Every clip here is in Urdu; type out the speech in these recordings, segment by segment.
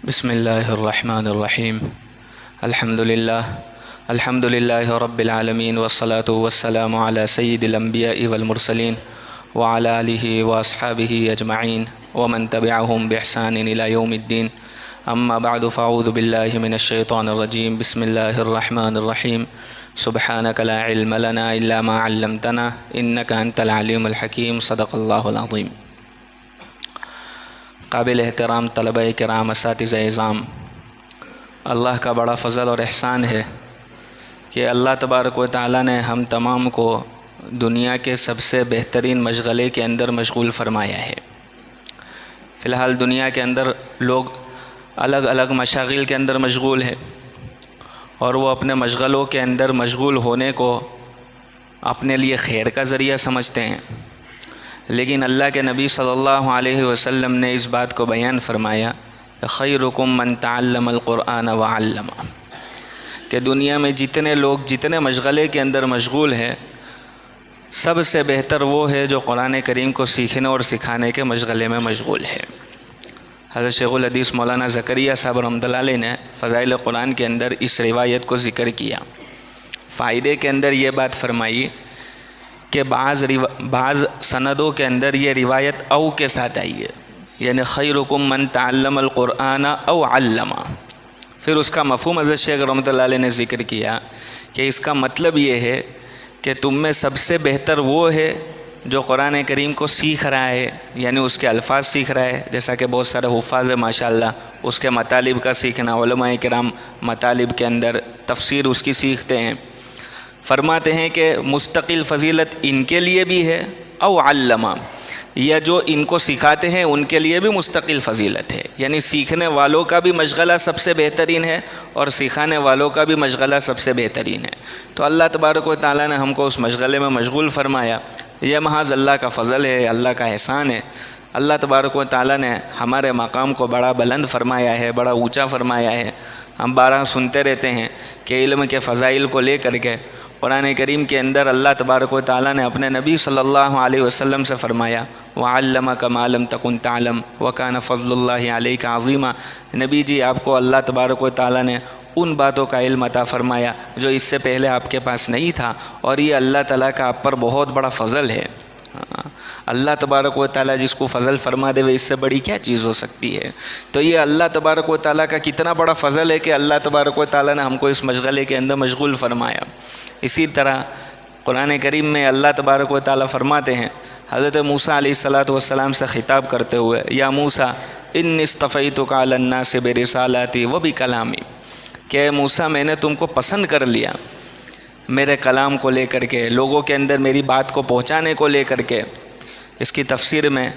بسم اللہ الرحمن الرحیم الحمد للہ رب العالمین والصلاة والسلام علی سید الانبیاء والمرسلین وعلی آلہ واصحابہ اجمعین ومن تبعہم بإحسان الی یوم الدین اما بعد فاعوذ باللہ من الشیطان الرجیم بسم اللہ الرحمن الرحیم سبحانک لا علم لنا الا ما علمتنا انک انت العلیم الحکیم صدق اللہ العظیم۔ قابل احترام طلبہ کرام، اساتذہ اعظام، اللہ کا بڑا فضل اور احسان ہے کہ اللہ تبارک و تعالیٰ نے ہم تمام کو دنیا کے سب سے بہترین مشغلے کے اندر مشغول فرمایا ہے۔ فی الحال دنیا کے اندر لوگ الگ الگ مشاغل کے اندر مشغول ہیں اور وہ اپنے مشغلوں کے اندر مشغول ہونے کو اپنے لیے خیر کا ذریعہ سمجھتے ہیں، لیکن اللہ کے نبی صلی اللہ علیہ وسلم نے اس بات کو بیان فرمایا کہ خیرکم من تعلم القرآن وعلمہ، کہ دنیا میں جتنے لوگ جتنے مشغلے کے اندر مشغول ہیں، سب سے بہتر وہ ہے جو قرآن کریم کو سیکھنے اور سکھانے کے مشغلے میں مشغول ہے۔ حضرت شیخ الحدیث مولانا زکریا صاحب رحمۃ اللہ علیہ نے فضائل قرآن کے اندر اس روایت کو ذکر کیا۔ فائدے کے اندر یہ بات فرمائی کہ بعض سندوں کے اندر یہ روایت او کے ساتھ آئی ہے، یعنی خیرکم من تعلم القرآن او علمہ۔ پھر اس کا مفہوم حضرت شیخ رحمۃ اللہ علیہ نے ذکر کیا کہ اس کا مطلب یہ ہے کہ تم میں سب سے بہتر وہ ہے جو قرآن کریم کو سیکھ رہا ہے، یعنی اس کے الفاظ سیکھ رہا ہے، جیسا کہ بہت سارے حفاظ ہیں ماشاءاللہ، اس کے مطالب کا سیکھنا، علماء کرام مطالب کے اندر تفسیر اس کی سیکھتے ہیں۔ فرماتے ہیں کہ مستقل فضیلت ان کے لیے بھی ہے، او علمہ، یا جو ان کو سکھاتے ہیں ان کے لیے بھی مستقل فضیلت ہے، یعنی سیکھنے والوں کا بھی مشغلہ سب سے بہترین ہے اور سکھانے والوں کا بھی مشغلہ سب سے بہترین ہے۔ تو اللہ تبارک و تعالیٰ نے ہم کو اس مشغلے میں مشغول فرمایا، یہ محض اللہ کا فضل ہے، اللہ کا احسان ہے۔ اللہ تبارک و تعالیٰ نے ہمارے مقام کو بڑا بلند فرمایا ہے، بڑا اونچا فرمایا ہے۔ ہم بارہ سنتے رہتے ہیں کہ علم کے فضائل کو لے کر کے قرآن کریم کے اندر اللہ تبارک و تعالیٰ نے اپنے نبی صلی اللہ علیہ وسلم سے فرمایا وَعَلَّمَكَ مَا لَمْ تَكُنْ تَعْلَمْ وَكَانَ فَضْلُ اللَّهِ عَلَيْكَ عَظِيمًا۔ نبی جی، آپ کو اللہ تبارک و تعالیٰ نے ان باتوں کا علم عطا فرمایا جو اس سے پہلے آپ کے پاس نہیں تھا، اور یہ اللہ تعالیٰ کا آپ پر بہت بڑا فضل ہے۔ اللہ تبارک و تعالیٰ جس کو فضل فرما دے اس سے بڑی کیا چیز ہو سکتی ہے؟ تو یہ اللہ تبارک و تعالیٰ کا کتنا بڑا فضل ہے کہ اللہ تبارک و تعالیٰ نے ہم کو اس مشغلے کے اندر مشغول فرمایا۔ اسی طرح قرآن کریم میں اللہ تبارک و تعالیٰ فرماتے ہیں حضرت موسیٰ علیہ السلام سے خطاب کرتے ہوئے، یا موسیٰ انی اصطفیتک علی الناس برسالاتی وبکلامی، کہ موسیٰ میں نے تم کو پسند کر لیا میرے کلام کو لے کر کے، لوگوں کے اندر میری بات کو پہنچانے کو لے کر کے۔ اس کی تفسیر میں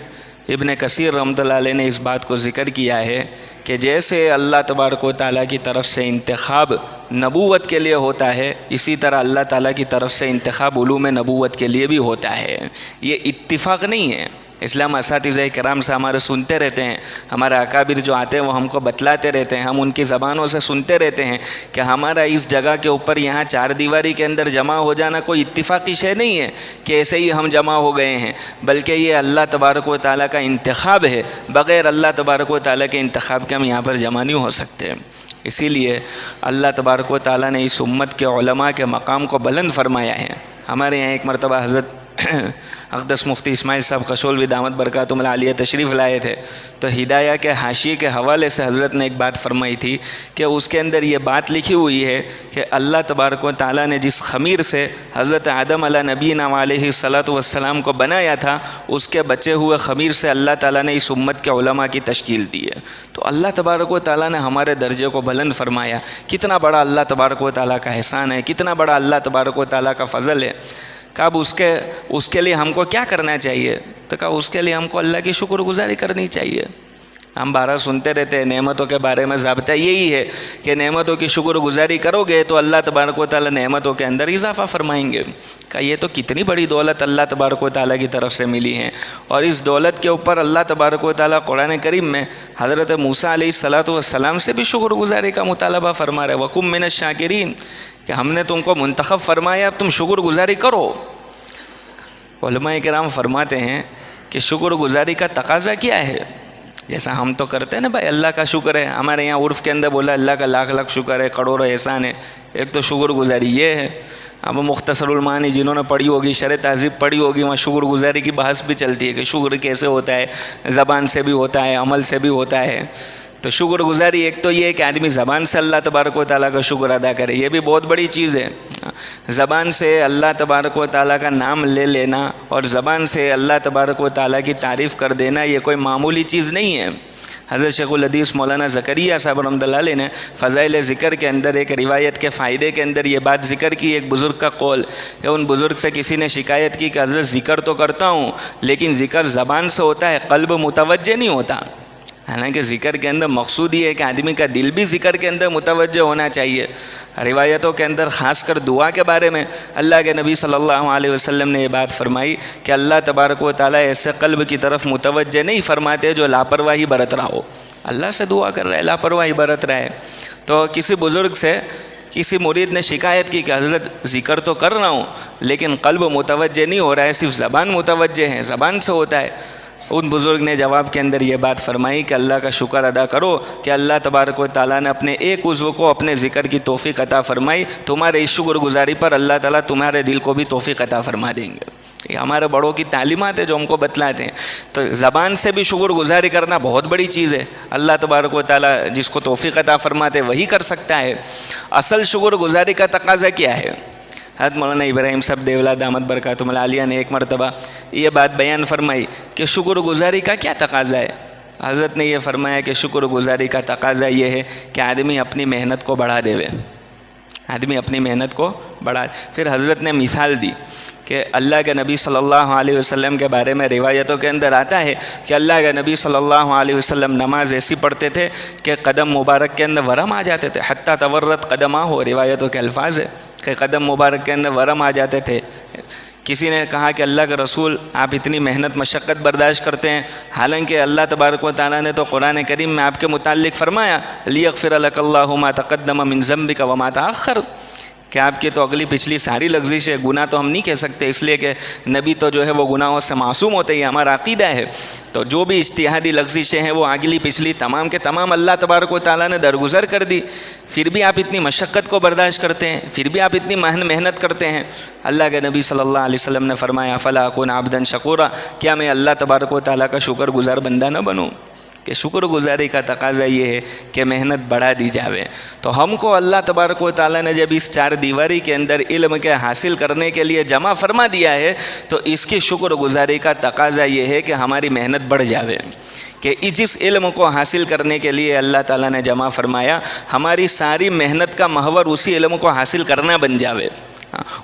ابن کثیر رحمۃ اللہ علیہ نے اس بات کو ذکر کیا ہے کہ جیسے اللہ تبارک و تعالیٰ کی طرف سے انتخاب نبوت کے لیے ہوتا ہے، اسی طرح اللہ تعالیٰ کی طرف سے انتخاب علوم نبوت کے لیے بھی ہوتا ہے۔ یہ اتفاق نہیں ہے، اسلام اساتذہ کرام سے ہمارے سنتے رہتے ہیں، ہمارے اکابر جو آتے ہیں وہ ہم کو بتلاتے رہتے ہیں، ہم ان کی زبانوں سے سنتے رہتے ہیں کہ ہمارا اس جگہ کے اوپر یہاں چار دیواری کے اندر جمع ہو جانا کوئی اتفاقی شے نہیں ہے کہ ایسے ہی ہم جمع ہو گئے ہیں، بلکہ یہ اللہ تبارک و تعالیٰ کا انتخاب ہے۔ بغیر اللہ تبارک و تعالیٰ کے انتخاب کے ہم یہاں پر جمع نہیں ہو سکتے۔ اسی لیے اللہ تبارک و تعالیٰ نے اس امت کے علماء کے مقام کو بلند فرمایا ہے۔ ہمارے یہاں ایک مرتبہ حضرت اقدس مفتی اسماعیل صاحب قشولوی دامت برکاتہم العالیہ تشریف لائے تھے، تو ہدایہ کے حاشیے کے حوالے سے حضرت نے ایک بات فرمائی تھی کہ اس کے اندر یہ بات لکھی ہوئی ہے کہ اللہ تبارک و تعالیٰ نے جس خمیر سے حضرت آدم علیہ نبینا علیہ الصلاۃ والسلام کو بنایا تھا، اس کے بچے ہوئے خمیر سے اللہ تعالیٰ نے اس امت کے علماء کی تشکیل دی ہے۔ تو اللہ تبارک و تعالیٰ نے ہمارے درجے کو بلند فرمایا۔ کتنا بڑا اللہ تبارک و تعالیٰ کا احسان ہے، کتنا بڑا اللہ تبارک و تعالیٰ کا فضل ہے۔ کہ اب اس کے لیے ہم کو کیا کرنا چاہیے؟ تو کہا اس کے لیے ہم کو اللہ کی شکر گزاری کرنی چاہیے۔ ہم بارہ سنتے رہتے ہیں نعمتوں کے بارے میں، ضابطہ یہی ہے کہ نعمتوں کی شکر گزاری کرو گے تو اللہ تبارک و تعالیٰ نعمتوں کے اندر اضافہ فرمائیں گے۔ کہ یہ تو کتنی بڑی دولت اللہ تبارک و تعالیٰ کی طرف سے ملی ہے، اور اس دولت کے اوپر اللہ تبارک و تعالیٰ قرآن کریم میں حضرت موسیٰ علیہ السلام سے بھی شکر گزاری کا مطالبہ فرما رہے، وَكُن مِّنَ الشَّاكِرِينَ، کہ ہم نے تم کو منتخب فرمایا، اب تم شکر گزاری کرو۔ علماء کرام فرماتے ہیں کہ شکر گزاری کا تقاضا کیا ہے؟ جیسا ہم تو کرتے ہیں نا بھائی اللہ کا شکر ہے، ہمارے یہاں عرف کے اندر بولا اللہ کا لاکھ لاکھ شکر ہے، کروڑوں احسان ہے. ایک تو شکر گزاری یہ ہے. اب مختصر المعانی جنہوں نے پڑھی ہوگی، شرح تہذیب پڑھی ہوگی، وہاں شکر گزاری کی بحث بھی چلتی ہے کہ شکر کیسے ہوتا ہے، زبان سے بھی ہوتا ہے، عمل سے بھی ہوتا ہے. تو شکر گزاری ایک تو یہ ہے کہ آدمی زبان سے اللہ تبارک و تعالیٰ کا شکر ادا کرے، یہ بھی بہت بڑی چیز ہے. زبان سے اللہ تبارک و تعالیٰ کا نام لے لینا اور زبان سے اللہ تبارک و تعالیٰ کی تعریف کر دینا یہ کوئی معمولی چیز نہیں ہے. حضرت شیخ الحدیث مولانا زکریا صاحب رحمۃ اللہ علیہ نے فضائل ذکر کے اندر ایک روایت کے فائدے کے اندر یہ بات ذکر کی، ایک بزرگ کا قول کہ ان بزرگ سے کسی نے شکایت کی کہ حضرت ذکر تو کرتا ہوں لیکن ذکر زبان سے ہوتا ہے، قلب متوجہ نہیں ہوتا. حالانکہ ذکر کے اندر مقصود یہ ہے کہ آدمی کا دل بھی ذکر کے اندر متوجہ ہونا چاہیے. روایتوں کے اندر خاص کر دعا کے بارے میں اللہ کے نبی صلی اللہ علیہ وسلم نے یہ بات فرمائی کہ اللہ تبارک و تعالیٰ ایسے قلب کی طرف متوجہ نہیں فرماتے جو لاپرواہی برت رہا ہو. اللہ سے دعا کر رہا ہے، لاپرواہی برت رہا ہے. تو کسی بزرگ سے کسی مرید نے شکایت کی کہ حضرت ذکر تو کر رہا ہوں لیکن قلب متوجہ نہیں ہو رہا ہے، صرف زبان متوجہ ہے، زبان سے ہوتا ہے. ان بزرگ نے جواب کے اندر یہ بات فرمائی کہ اللہ کا شکر ادا کرو کہ اللہ تبارک و تعالیٰ نے اپنے ایک عضو کو اپنے ذکر کی توفیق عطا فرمائی. تمہارے اس شکر گزاری پر اللہ تعالیٰ تمہارے دل کو بھی توفیق عطا فرما دیں گے. یہ ہمارے بڑوں کی تعلیمات ہے جو ہم کو بتلاتے ہیں. تو زبان سے بھی شکر گزاری کرنا بہت بڑی چیز ہے. اللہ تبارک و تعالیٰ جس کو توفیق عطا فرماتے وہی کر سکتا ہے. اصل شکر گزاری کا تقاضا کیا ہے؟ حضرت مولانا ابراہیم صاحب دیولہ دامت برکاتہم العالیہ نے ایک مرتبہ یہ بات بیان فرمائی کہ شکر گزاری کا کیا تقاضا ہے. حضرت نے یہ فرمایا کہ شکر گزاری کا تقاضا یہ ہے کہ آدمی اپنی محنت کو بڑھا دے، آدمی اپنی محنت کو بڑھا. پھر حضرت نے مثال دی کہ اللہ کے نبی صلی اللہ علیہ وسلم کے بارے میں روایتوں کے اندر آتا ہے کہ اللہ کے نبی صلی اللہ علیہ وسلم نماز ایسی پڑھتے تھے کہ قدم مبارک کے اندر ورم آ جاتے تھے، حتیٰ تورت قدمہ ہو، روایتوں کے الفاظ ہے کہ قدم مبارک کے اندر ورم آ جاتے تھے. کسی نے کہا کہ اللہ کے رسول آپ اتنی محنت مشقت برداشت کرتے ہیں، حالانکہ اللہ تبارک و تعالیٰ نے تو قرآن کریم میں آپ کے متعلق فرمایا لیغفر لک اللہ ما تقدم من ذنبک وما تأخر، کہ آپ کی تو اگلی پچھلی ساری لغزش ہے. گناہ تو ہم نہیں کہہ سکتے اس لیے کہ نبی تو جو ہے وہ گناہوں سے معصوم ہوتے ہیں، ہمارا عقیدہ ہے. تو جو بھی اجتہادی لغزشیں ہیں وہ اگلی پچھلی تمام کے تمام اللہ تبارک و تعالیٰ نے درگزر کر دی. پھر بھی آپ اتنی مشقت کو برداشت کرتے ہیں، پھر بھی آپ اتنی محنت کرتے ہیں. اللہ کے نبی صلی اللہ علیہ وسلم نے فرمایا فلا اکون عبدا شکورا، کیا میں اللہ تبارک و تعالیٰ کا شکر گزار بندہ نہ بنوں؟ کہ شکر گزاری کا تقاضا یہ ہے کہ محنت بڑھا دی جاوے. تو ہم کو اللہ تبارک و تعالیٰ نے جب اس چار دیواری کے اندر علم کے حاصل کرنے کے لیے جمع فرما دیا ہے تو اس کی شکر گزاری کا تقاضا یہ ہے کہ ہماری محنت بڑھ جاوے، کہ جس علم کو حاصل کرنے کے لیے اللہ تعالیٰ نے جمع فرمایا ہماری ساری محنت کا محور اسی علم کو حاصل کرنا بن جاوے،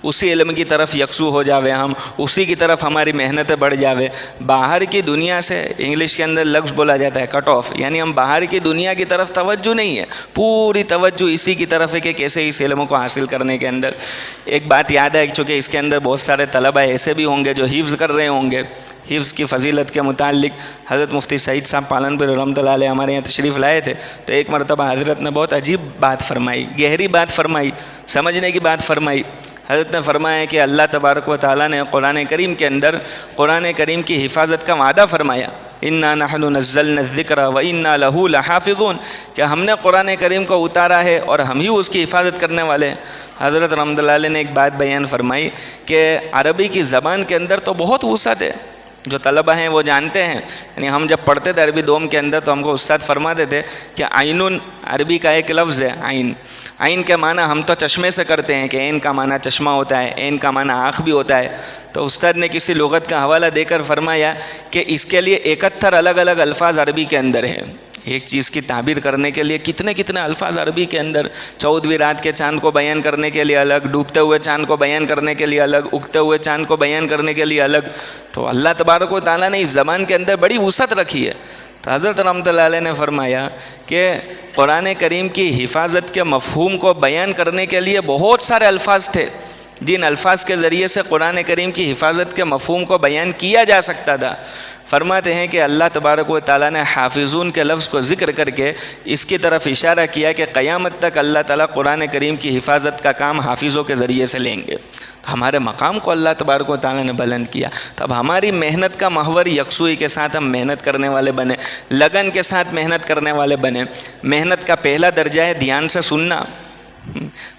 اسی علم کی طرف یکسو ہو جاوے، ہم اسی کی طرف ہماری محنتیں بڑھ جاوے. باہر کی دنیا سے انگلش کے اندر لفظ بولا جاتا ہے کٹ آف، یعنی ہم باہر کی دنیا کی طرف توجہ نہیں ہے، پوری توجہ اسی کی طرف ہے کہ کیسے اس علم کو حاصل کرنے کے اندر. ایک بات یاد ہے چونکہ اس کے اندر بہت سارے طلبہ ایسے بھی ہوں گے جو حفظ کر رہے ہوں گے. حفظ کی فضیلت کے متعلق حضرت مفتی سعید صاحب پالنپور رحمۃ اللہ علیہ ہمارے یہاں تشریف لائے تھے تو ایک مرتبہ حضرت نے بہت عجیب بات فرمائی، گہری بات فرمائی، سمجھنے کی بات فرمائی. حضرت نے فرمایا کہ اللہ تبارک و تعالیٰ نے قرآن کریم کے اندر قرآن کریم کی حفاظت کا وعدہ فرمایا، انا نحن نزلنا الذکر وانا لہ لحافظون، کہ ہم نے قرآن کریم کو اتارا ہے اور ہم ہی اس کی حفاظت کرنے والے ہیں. حضرت رحمۃ اللہ علیہ نے ایک بات بیان فرمائی کہ عربی کی زبان کے اندر تو بہت وسعت ہے، جو طلبہ ہیں وہ جانتے ہیں. یعنی ہم جب پڑھتے تھے عربی دوم کے اندر تو ہم کو استاد فرماتے تھے کہ عین عربی کا ایک لفظ ہے. عین کے معنی ہم تو چشمے سے کرتے ہیں کہ عین کا معنی چشمہ ہوتا ہے، عین کا معنی آنکھ بھی ہوتا ہے. تو استاد نے کسی لغت کا حوالہ دے کر فرمایا کہ اس کے لیے 71 الگ الگ الفاظ عربی کے اندر ہیں. ایک چیز کی تعبیر کرنے کے لیے کتنے الفاظ عربی کے اندر، 14ویں رات کے چاند کو بیان کرنے کے لیے الگ، ڈوبتے ہوئے چاند کو بیان کرنے کے لیے الگ، اگتے ہوئے چاند کو بیان کرنے کے لیے الگ. تو اللہ تبارک و تعالیٰ نے اس زبان کے اندر بڑی وسعت رکھی ہے. تو حضرت رحمۃ اللہ علیہ نے فرمایا کہ قرآن کریم کی حفاظت کے مفہوم کو بیان کرنے کے لیے بہت سارے الفاظ تھے جن الفاظ کے ذریعے سے قرآن کریم کی حفاظت کے مفہوم کو بیان کیا جا سکتا تھا. فرماتے ہیں کہ اللہ تبارک و تعالیٰ نے حافظون کے لفظ کو ذکر کر کے اس کی طرف اشارہ کیا کہ قیامت تک اللہ تعالیٰ قرآن کریم کی حفاظت کا کام حافظوں کے ذریعے سے لیں گے. ہمارے مقام کو اللہ تبارک و تعالیٰ نے بلند کیا. تو اب ہماری محنت کا محور یکسوئی کے ساتھ ہم محنت کرنے والے بنے, لگن کے ساتھ محنت کرنے والے بنے. محنت کا پہلا درجہ ہے دھیان سے سننا.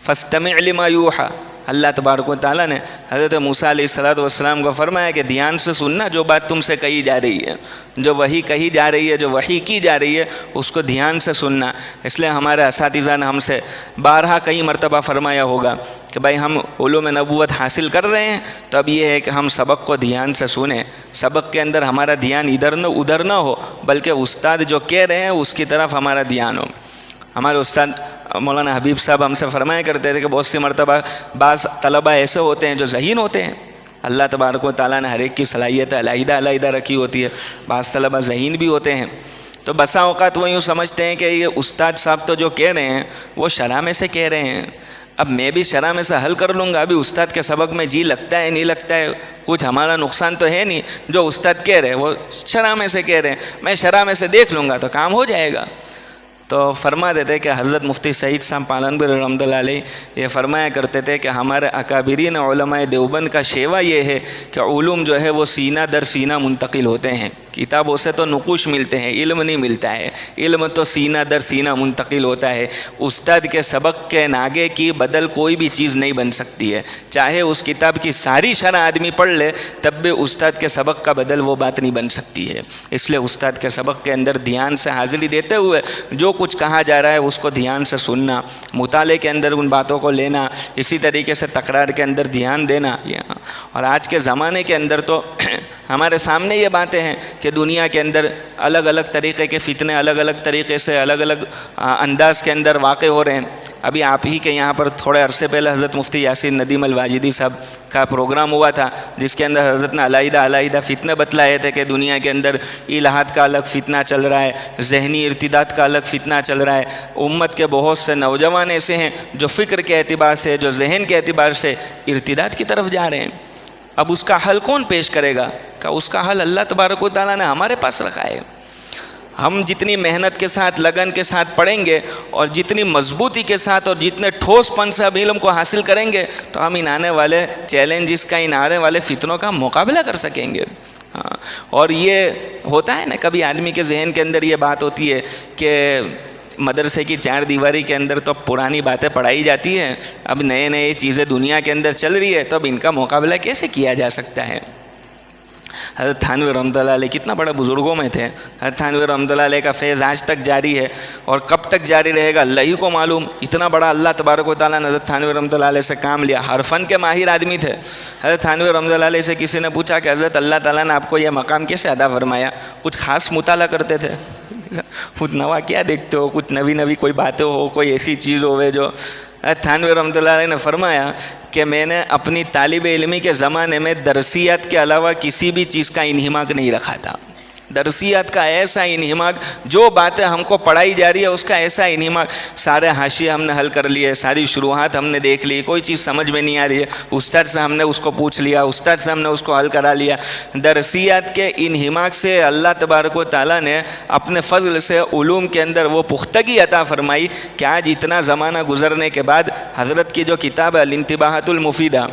فاستمع لما یوحی. اللہ تبارک و تعالیٰ نے حضرت موسیٰ علیہ السلام کو فرمایا کہ دھیان سے سننا جو بات تم سے کہی جا رہی ہے, جو وحی کہی جا رہی ہے, جو وحی کی جا رہی ہے, اس کو دھیان سے سننا. اس لیے ہمارے اساتذہ نے ہم سے بارہا کئی مرتبہ فرمایا ہوگا کہ بھائی ہم علوم نبوت حاصل کر رہے ہیں تو اب یہ ہے کہ ہم سبق کو دھیان سے سنیں. سبق کے اندر ہمارا دھیان ادھر نہ ہو, بلکہ استاد جو کہہ رہے ہیں اس کی طرف ہمارا دھیان ہو. ہمارے استاد مولانا حبیب صاحب ہم سے فرمایا کرتے تھے کہ بہت سی مرتبہ بعض طلبہ ایسے ہوتے ہیں جو ذہین ہوتے ہیں. اللہ تبارک و تعالیٰ نے ہر ایک کی صلاحیت علیحدہ رکھی ہوتی ہے. بعض طلبہ ذہین بھی ہوتے ہیں, تو بسا اوقات وہ یوں سمجھتے ہیں کہ یہ استاد صاحب تو جو کہہ رہے ہیں وہ شرح میں سے کہہ رہے ہیں, اب میں بھی شرح میں سے حل کر لوں گا. ابھی استاد کے سبق میں جی لگتا ہے نہیں لگتا ہے, کچھ ہمارا نقصان تو ہے نہیں. جو استاد کہہ رہے ہیں وہ شرح میں سے کہہ رہے ہیں, میں شرح میں سے دیکھ لوں گا تو کام ہو جائے گا. تو فرما دیتے کہ حضرت مفتی سعید صاحب پالنپور رحمۃ اللہ علیہ یہ فرمایا کرتے تھے کہ ہمارے اکابرین علماء دیوبند کا شیوا یہ ہے کہ علوم جو ہے وہ سینہ در سینہ منتقل ہوتے ہیں. کتابوں سے تو نقوش ملتے ہیں, علم نہیں ملتا ہے. علم تو سینہ در سینہ منتقل ہوتا ہے. استاد کے سبق کے ناگے کی بدل کوئی بھی چیز نہیں بن سکتی ہے. چاہے اس کتاب کی ساری شرح آدمی پڑھ لے تب بھی استاد کے سبق کا بدل وہ بات نہیں بن سکتی ہے. اس لیے استاد کے سبق کے اندر دھیان سے حاضری دیتے ہوئے جو کچھ کہا جا رہا ہے اس کو دھیان سے سننا, مطالعے کے اندر ان باتوں کو لینا, اسی طریقے سے تکرار کے اندر دھیان دینا. اور آج کے زمانے کے اندر تو ہمارے سامنے یہ باتیں ہیں کہ دنیا کے اندر الگ الگ طریقے کے فتنے الگ الگ طریقے سے الگ الگ انداز کے اندر واقع ہو رہے ہیں. ابھی آپ ہی کے یہاں پر تھوڑے عرصے پہلے حضرت مفتی یاسین ندیم الواجدی صاحب کا پروگرام ہوا تھا, جس کے اندر حضرت نے علیحدہ فتنے بتلائے تھے کہ دنیا کے اندر الہاد کا الگ فتنہ چل رہا ہے, ذہنی ارتداد کا الگ فتنہ چل رہا ہے. امت کے بہت سے نوجوان ایسے ہیں جو فکر کے اعتبار سے, جو ذہن کے اعتبار سے ارتداد کی طرف جا رہے ہیں. اب اس کا حل کون پیش کرے گا؟ کہ اس کا حل اللہ تبارک و تعالیٰ نے ہمارے پاس رکھا ہے. ہم جتنی محنت کے ساتھ لگن کے ساتھ پڑھیں گے اور جتنی مضبوطی کے ساتھ اور جتنے ٹھوس پن سے اب علم کو حاصل کریں گے تو ہم ان آنے والے چیلنجز کا, ان آنے والے فتنوں کا مقابلہ کر سکیں گے. اور یہ ہوتا ہے نا, کبھی آدمی کے ذہن کے اندر یہ بات ہوتی ہے کہ مدرسے کی چار دیواری کے اندر تو پرانی باتیں پڑھائی جاتی ہیں, اب نئے چیزیں دنیا کے اندر چل رہی ہے, تو اب ان کا مقابلہ کیسے کیا جا سکتا ہے. حضرت تھانوی رحمۃ اللہ علیہ کتنا بڑا بزرگوں میں تھے. حضرت تھانوی رحمۃ اللہ علیہ کا فیض آج تک جاری ہے, اور کب تک جاری رہے گا اللہ ہی کو معلوم. اتنا بڑا اللہ تبارک و تعالیٰ نے حضرت تھانوی رحمۃ اللہ علیہ سے کام لیا. ہر فن کے ماہر آدمی تھے. حضرت تھانوی رحمۃ اللہ علیہ سے کسی نے پوچھا کہ حضرت اللہ تعالیٰ نے آپ کو یہ مقام کیسے عطا فرمایا؟ کچھ خاص مطالعہ کرتے تھے؟ کچھ نوا کیا دیکھتے ہو؟ کچھ نوی کوئی باتیں ہو, کوئی ایسی چیز ہوئے جو. تھانوی رحمۃ اللہ علیہ نے فرمایا کہ میں نے اپنی طالب علمی کے زمانے میں درسیات کے علاوہ کسی بھی چیز کا انہماک نہیں رکھا تھا. درسیات کا ایسا انہماک, جو باتیں ہم کو پڑھائی جا رہی ہے اس کا ایسا انہماک. سارے حاشیے ہم نے حل کر لیے, ساری شروحات ہم نے دیکھ لی, کوئی چیز سمجھ میں نہیں آ رہی ہے, استاد سے ہم نے اس کو پوچھ لیا, استاد سے ہم نے اس کو حل کرا لیا. درسیات کے انہماک سے اللہ تبارک و تعالیٰ نے اپنے فضل سے علوم کے اندر وہ پختگی عطا فرمائی کہ آج اتنا زمانہ گزرنے کے بعد حضرت کی جو کتاب ہے الانتباہات المفیدہ,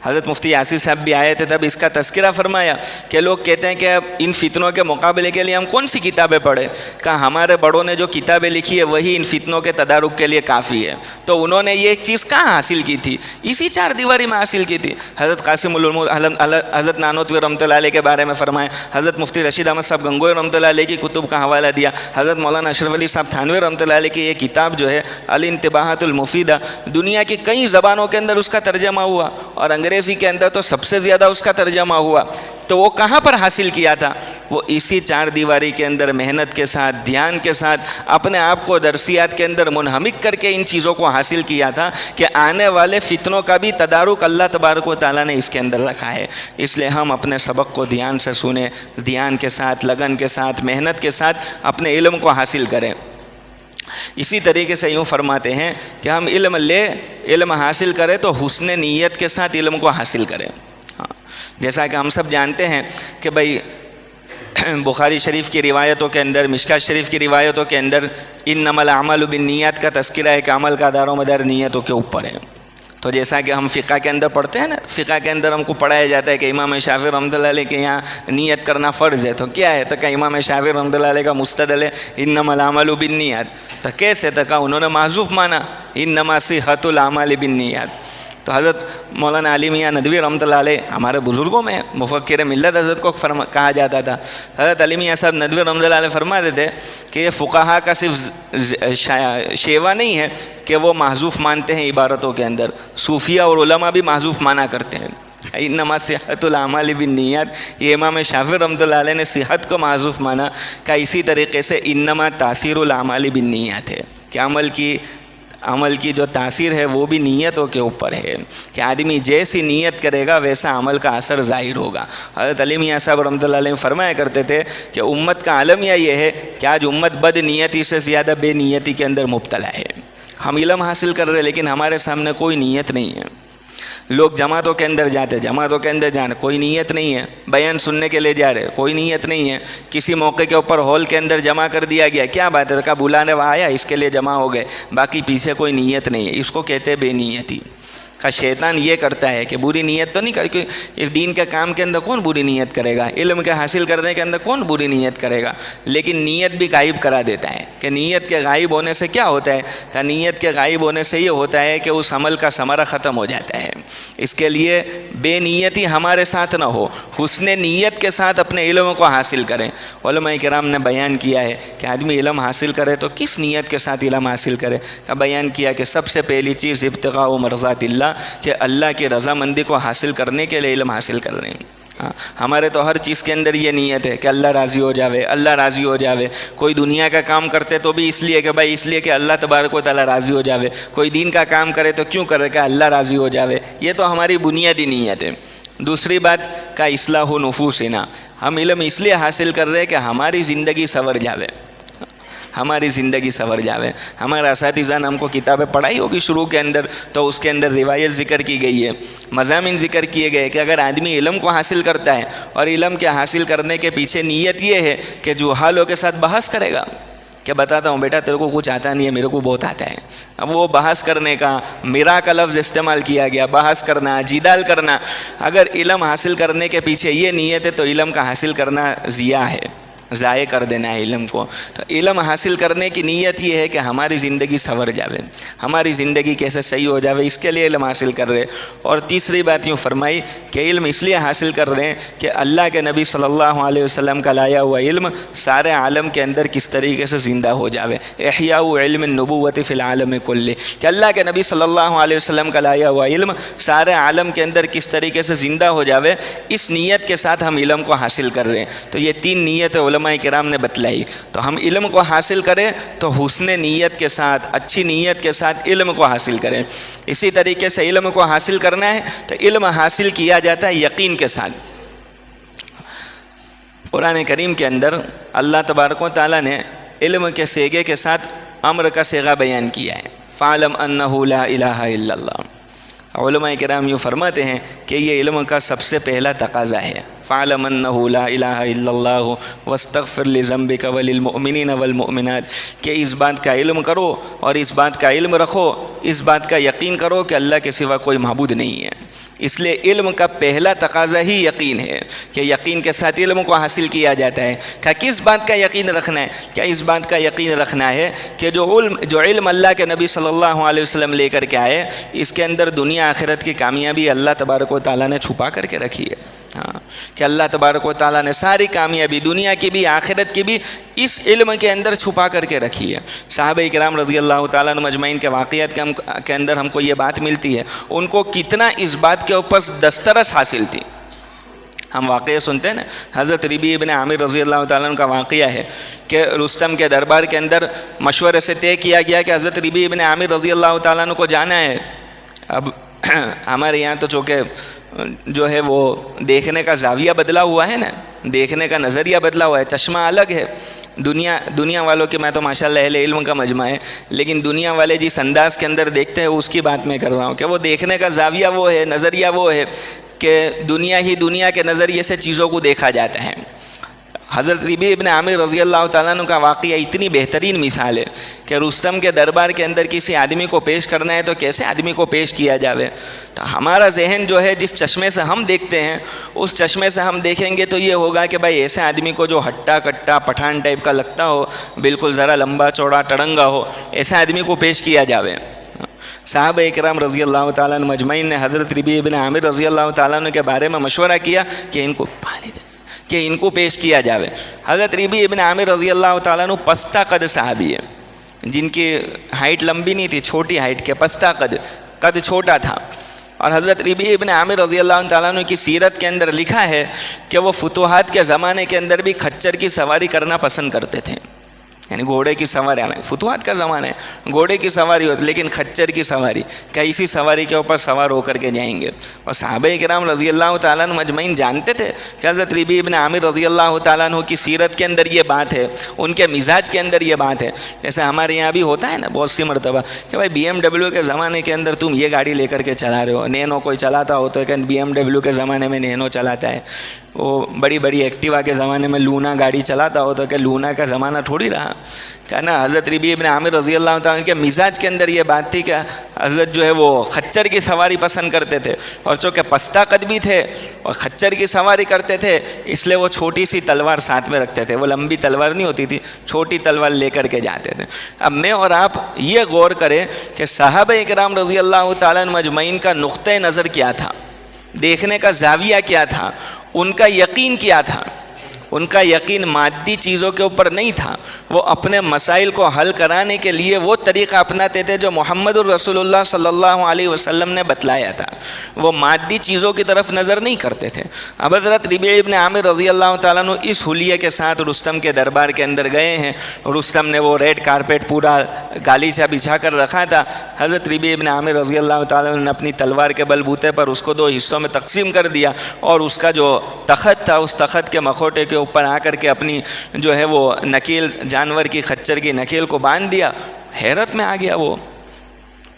حضرت مفتی یاسین صاحب بھی آئے تھے تب اس کا تذکرہ فرمایا کہ لوگ کہتے ہیں کہ اب ان فتنوں کے مقابلے کے لیے ہم کون سی کتابیں پڑھیں. کہا ہمارے بڑوں نے جو کتابیں لکھی ہے وہی ان فتنوں کے تدارک کے لیے کافی ہے. تو انہوں نے یہ چیز کہاں حاصل کی تھی؟ اسی چار دیواری میں حاصل کی تھی. حضرت قاسم حضرت نانوتوی رحمۃ اللہ علیہ کے بارے میں فرمایا, حضرت مفتی رشید احمد صاحب گنگوئی رحمۃ اللہ علیہ کی کتب کا حوالہ دیا, حضرت مولانا اشرف علی صاحب تھانوی رحمۃ اللہ علیہ کی یہ کتاب جو ہے الانتباہات المفیدہ دنیا کی کئی زبانوں کے اندر اس کا ترجمہ ہوا, اور انگریزی کے اندر تو سب سے زیادہ اس کا ترجمہ ہوا. تو وہ کہاں پر حاصل کیا تھا؟ وہ اسی چار دیواری کے اندر محنت کے ساتھ, دھیان کے ساتھ, اپنے آپ کو درسیات کے اندر منہمک کر کے ان چیزوں کو حاصل کیا تھا کہ آنے والے فتنوں کا بھی تدارک اللہ تبارک و تعالیٰ نے اس کے اندر رکھا ہے. اس لیے ہم اپنے سبق کو دھیان سے سنیں, دھیان کے ساتھ, لگن کے ساتھ, محنت کے ساتھ اپنے علم کو حاصل کریں. اسی طریقے سے یوں فرماتے ہیں کہ ہم علم علم حاصل کریں تو حسن نیت کے ساتھ علم کو حاصل کریں. جیسا کہ ہم سب جانتے ہیں کہ بھئی بخاری شریف کی روایتوں کے اندر, مشکات شریف کی روایتوں کے اندر انما الاعمال بالنیات کا تذکرہ ہے کہ عمل کا دار و مدار نیتوں کے اوپر ہے. تو جیسا کہ ہم فقہ کے اندر پڑھتے ہیں نا، فقہ کے اندر ہم کو پڑھایا جاتا ہے کہ امام شافعی رحمۃ اللہ علیہ کے یہاں نیت کرنا فرض ہے، تو کیا ہے؟ تو کہ امام شافعی رحمۃ اللہ علیہ کا مستدل ہے انما الاعمال بالنیات، تو کیسے؟ تو کہ انہوں نے محذوف مانا انما صحۃ الاعمال بالنیات۔ تو حضرت مولانا علی میاں ندوی رحمۃ اللہ علیہ ہمارے بزرگوں میں مفکر ملت حضرت کو کہا جاتا تھا۔ حضرت علی میاں صاحب ندوی رحمۃ اللہ علیہ فرماتے تھے کہ یہ فقہا کا صرف شیوا نہیں ہے کہ وہ محذوف مانتے ہیں عبارتوں کے اندر، صوفیہ اور علماء بھی محذوف مانا کرتے ہیں۔ انما صحت الاعمال بالنیات، یہ امام شافعی رحمۃ اللہ علیہ نے صحت کو محذوف مانا، کہ اسی طریقے سے انما تاثیر الاعمال بالنیات ہے کہ عمل کی جو تاثیر ہے وہ بھی نیتوں کے اوپر ہے، کہ آدمی جیسی نیت کرے گا ویسا عمل کا اثر ظاہر ہوگا۔ حضرت علی میاں صاحب رحمۃ اللہ علیہ فرمایا کرتے تھے کہ امت کا عالمیہ یہ ہے کہ آج امت بد نیتی سے زیادہ بے نیتی کے اندر مبتلا ہے۔ ہم علم حاصل کر رہے لیکن ہمارے سامنے کوئی نیت نہیں ہے۔ لوگ جماعتوں کے اندر جاتے، جماعتوں کے اندر جانا کوئی نیت نہیں ہے، بیان سننے کے لیے جا رہے کوئی نیت نہیں ہے، کسی موقع کے اوپر ہال کے اندر جمع کر دیا گیا، کیا بات ہے؟ کا بلانے وہ آیا اس کے لیے جمع ہو گئے، باقی پیچھے کوئی نیت نہیں ہے، اس کو کہتے ہیں بے نیتی۔ کا شیطان یہ کرتا ہے کہ بری نیت تو نہیں کر، کہ اس دین کے کام کے اندر کون بری نیت کرے گا، علم کے حاصل کرنے کے اندر کون بری نیت کرے گا، لیکن نیت بھی غائب کرا دیتا ہے۔ کہ نیت کے غائب ہونے سے کیا ہوتا ہے؟ کہ نیت کے غائب ہونے سے یہ ہوتا ہے کہ اس عمل کا ثمرہ ختم ہو جاتا ہے۔ اس کے لیے بے نیتی ہمارے ساتھ نہ ہو، حسن نیت کے ساتھ اپنے علم کو حاصل کریں۔ علماء کرام نے بیان کیا ہے کہ آدمی علم حاصل کرے تو کس نیت کے ساتھ علم حاصل کرے، کا بیان کیا کہ سب سے پہلی چیز ابتغاء مرضات اللہ، کہ اللہ کی رضامندی کو حاصل کرنے کے لیے علم حاصل کر رہے ہیں۔ ہمارے تو ہر چیز کے اندر یہ نیت ہے کہ اللہ راضی ہو جاوے، اللہ راضی ہو جاوے۔ کوئی دنیا کا کام کرتے تو بھی اس لیے کہ بھائی اس لیے کہ اللہ تبارک و تعالیٰ راضی ہو جاوے، کوئی دین کا کام کرے تو کیوں کرے کہ اللہ راضی ہو جاوے۔ یہ تو ہماری بنیادی نیت ہے۔ دوسری بات کا اصلاح نفوسنا، ہم علم اس لیے حاصل کر رہے ہیں کہ ہماری زندگی سنور جاوے، ہماری زندگی سنور جاوے۔ ہمارے اساتذہ نے ہم کو کتابیں پڑھائی ہوگی شروع کے اندر، تو اس کے اندر روایت ذکر کی گئی ہے، مضامین ذکر کیے گئے کہ اگر آدمی علم کو حاصل کرتا ہے اور علم کے حاصل کرنے کے پیچھے نیت یہ ہے کہ جہالوں کے ساتھ بحث کرے گا، کہ بتاتا ہوں بیٹا تیرے کو کچھ آتا نہیں ہے، میرے کو بہت آتا ہے۔ اب وہ بحث کرنے کا میرا کا لفظ استعمال کیا گیا، بحث کرنا، جدال کرنا۔ اگر علم حاصل کرنے کے پیچھے یہ نیت ہے تو علم کا حاصل کرنا ضیاع ہے، ضائع کر دینا ہے علم کو۔ تو علم حاصل کرنے کی نیت یہ ہے کہ ہماری زندگی سنور جاوے، ہماری زندگی کیسے صحیح ہو جاوے، اس کے لیے علم حاصل کر رہے۔ اور تیسری بات یوں فرمائی کہ علم اس لیے حاصل کر رہے ہیں کہ اللہ کے نبی صلی اللہ علیہ وسلم کا لایا ہوا علم سارے عالم کے اندر کس طریقے سے زندہ ہو جاوے۔ احیاء علم النبوۃ فی العالم کلہ، کہ اللہ کے نبی صلی اللہ علیہ وسلم کا لایا ہوا علم سارے عالم کے اندر کس طریقے سے زندہ ہو جاوے، اس نیت کے ساتھ ہم علم کو حاصل کر رہے ہیں۔ تو یہ تین نیتیں علماء کرام نے بتلائی۔ تو ہم علم کو حاصل کریں تو حسن نیت کے ساتھ، اچھی نیت کے ساتھ علم کو حاصل کریں۔ اسی طریقے سے علم کو حاصل کرنا ہے تو علم حاصل کیا جاتا ہے یقین کے ساتھ۔ قرآن کریم کے اندر اللہ تبارک و تعالیٰ نے علم کے صیغے کے ساتھ امر کا صیغہ بیان کیا ہے، فَاعْلَمْ أَنَّهُ لَا إِلَٰهَ إِلَّا اللَّهُ۔ علماء کرام یوں فرماتے ہیں کہ یہ علم کا سب سے پہلا تقاضا ہے، فَاعْلَمْ أَنَّهُ لَا إِلَٰهَ إِلَّا اللَّهُ وَاسْتَغْفِرْ لِذَنبِكَ وَلِلْمُؤْمِنِينَ وَالْمُؤْمِنَاتِ، کہ اس بات کا علم کرو اور اس بات کا علم رکھو، اس بات کا یقین کرو کہ اللہ کے سوا کوئی معبود نہیں ہے۔ اس لیے علم کا پہلا تقاضا ہی یقین ہے، کہ یقین کے ساتھ علم کو حاصل کیا جاتا ہے۔ کہ کس بات کا یقین رکھنا ہے؟ کیا اس بات کا یقین رکھنا ہے کہ جو علم اللہ کے نبی صلی اللہ علیہ وسلم لے کر کے آئے، اس کے اندر دنیا آخرت کی کامیابی اللہ تبارک و تعالیٰ نے چھپا کر کے رکھی ہے۔ کہ اللہ تبارک و تعالیٰ نے ساری کامیابی دنیا کی بھی آخرت کی بھی اس علم کے اندر چھپا کر کے رکھی ہے۔ صحابہ کرام رضی اللہ تعالیٰ عنہ مجمعین کے واقعات کے اندر ہم کو یہ بات ملتی ہے، ان کو کتنا اس بات کے اوپر دسترس حاصل تھی۔ ہم واقعہ سنتے ہیں نا، حضرت ربیع ابن عامر رضی اللہ تعالیٰ عنہ کا واقعہ ہے کہ رستم کے دربار کے اندر مشورے سے طے کیا گیا کہ حضرت ربیع ابن عامر رضی اللہ تعالیٰ عنہ کو جانا ہے۔ اب ہمارے یہاں تو چونکہ جو ہے وہ دیکھنے کا زاویہ بدلا ہوا ہے نا، دیکھنے کا نظریہ بدلا ہوا ہے، چشمہ الگ ہے۔ دنیا والوں کے، میں تو ماشاءاللہ اہل علم کا مجمع ہے، لیکن دنیا والے جس انداز کے اندر دیکھتے ہیں اس کی بات میں کر رہا ہوں کہ وہ دیکھنے کا زاویہ وہ ہے، نظریہ وہ ہے کہ دنیا ہی دنیا کے نظریے سے چیزوں کو دیکھا جاتا ہے۔ حضرت ربیع ابن عامر رضی اللہ تعالیٰ عنہ کا واقعہ اتنی بہترین مثال ہے کہ رستم کے دربار کے اندر کسی آدمی کو پیش کرنا ہے تو کیسے آدمی کو پیش کیا جاوے. تو ہمارا ذہن جو ہے جس چشمے سے ہم دیکھتے ہیں اس چشمے سے ہم دیکھیں گے تو یہ ہوگا کہ بھائی ایسے آدمی کو جو ہٹا کٹا پٹھان ٹائپ کا لگتا ہو, بالکل ذرا لمبا چوڑا ٹڑنگا ہو, ایسے آدمی کو پیش کیا جاوے. صحابہ اکرام رضی اللہ تعالیٰ عنہ مجمعین نے حضرت ربیع ابن عامر رضی اللہ تعالیٰ عنہ کے بارے میں مشورہ کیا کہ ان کو پیش کیا جاوے. حضرت ربیع ابن عامر رضی اللہ تعالیٰ عنہ پستہ قد صحابی ہے, جن کی ہائٹ لمبی نہیں تھی, چھوٹی ہائٹ کے, پستہ قد چھوٹا تھا. اور حضرت ربیع ابن عامر رضی اللہ تعالیٰ عنہ کی سیرت کے اندر لکھا ہے کہ وہ فتوحات کے زمانے کے اندر بھی خچر کی سواری کرنا پسند کرتے تھے. یعنی گھوڑے کی سواری, فتوحات کا زمانہ ہے, گھوڑے کی سواری ہوتی لیکن خچر کی سواری, کہ اسی سواری کے اوپر سوار ہو کر کے جائیں گے. اور صحابہ کرام رضی اللہ تعالیٰ عنہ مجمعین جانتے تھے کہ حضرت ربیع ابن عامر رضی اللہ تعالیٰ عنہ کی سیرت کے اندر یہ بات ہے, ان کے مزاج کے اندر یہ بات ہے. جیسے ہمارے یہاں بھی ہوتا ہے نا بہت سی مرتبہ کہ بھائی BMW کے زمانے کے اندر تم یہ گاڑی لے کر کے چلا رہے ہو, نینو کوئی چلاتا ہو تو کہ BMW کے زمانے میں نینو چلاتا ہے, وہ بڑی بڑی ایکٹیوا کے زمانے میں لونا گاڑی چلاتا ہو تو کہ لونا کا زمانہ تھوڑی رہا. کہ نا حضرت ربیع ابن عامر رضی اللہ تعالیٰ کے مزاج کے اندر یہ بات تھی کہ حضرت جو ہے وہ خچر کی سواری پسند کرتے تھے, اور چونکہ پستہ قد بھی تھے اور خچر کی سواری کرتے تھے اس لیے وہ چھوٹی سی تلوار ساتھ میں رکھتے تھے. وہ لمبی تلوار نہیں ہوتی تھی, چھوٹی تلوار لے کر کے جاتے تھے. اب میں اور آپ یہ غور کریں کہ صحابہ اکرام رضی اللہ تعالیٰ مجمعین کا نقطۂ نظر کیا تھا, دیکھنے کا زاویہ کیا تھا, ان کا یقین کیا تھا. ان کا یقین مادی چیزوں کے اوپر نہیں تھا, وہ اپنے مسائل کو حل کرانے کے لیے وہ طریقہ اپناتے تھے جو محمد الرسول اللہ صلی اللہ علیہ وسلم نے بتلایا تھا. وہ مادی چیزوں کی طرف نظر نہیں کرتے تھے. اب حضرت ربیع ابن عامر رضی اللہ تعالیٰ عنہ اس حلیے کے ساتھ رستم کے دربار کے اندر گئے ہیں. رستم نے وہ ریڈ کارپیٹ پورا گالیچہ بچھا کر رکھا تھا. حضرت ربیع ابن عامر رضی اللہ تعالیٰ عنہ نے اپنی تلوار کے بل بوتے پر اس کو 2 حصوں میں تقسیم کر دیا, اور اس کا جو تخت تھا اس تخت کے مکھوٹے کے اوپر آ کر کے اپنی جو ہے وہ نکیل, جانور کی خچر کی نکیل کو باندھ دیا. حیرت میں آ گیا وہ,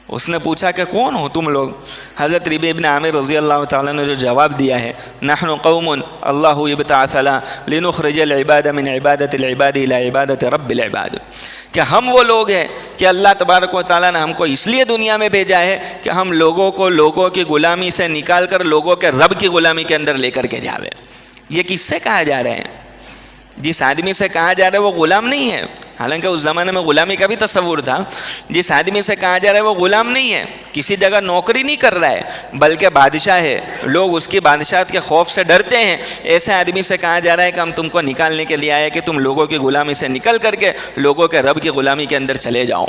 اس نے پوچھا کہ کون ہو تم لوگ؟ حضرت ربیع ابن عامر رضی اللہ تعالیٰ نے جو جواب دیا ہے, نحن قوم اللہ ابتعثنا لنخرج العباد من عبادت العباد الى عبادت رب العباد, کہ ہم وہ لوگ ہیں کہ اللہ تبارک و تعالیٰ نے ہم کو اس لیے دنیا میں بھیجا ہے کہ ہم لوگوں کو لوگوں کی غلامی سے نکال کر لوگوں کے رب کی غلامی کے اندر لے کر کے جاوے. یہ کس سے کہا جا رہا ہے؟ جس آدمی سے کہا جا رہا ہے وہ غلام نہیں ہے, حالانکہ اس زمانے میں غلامی کا بھی تصور تھا. جس آدمی سے کہا جا رہا ہے وہ غلام نہیں ہے, کسی جگہ نوکری نہیں کر رہا ہے, بلکہ بادشاہ ہے, لوگ اس کی بادشاہت کے خوف سے ڈرتے ہیں. ایسے آدمی سے کہا جا رہا ہے کہ ہم تم کو نکالنے کے لیے آئے کہ تم لوگوں کی غلامی سے نکل کر کے لوگوں کے رب کی غلامی کے اندر چلے جاؤ.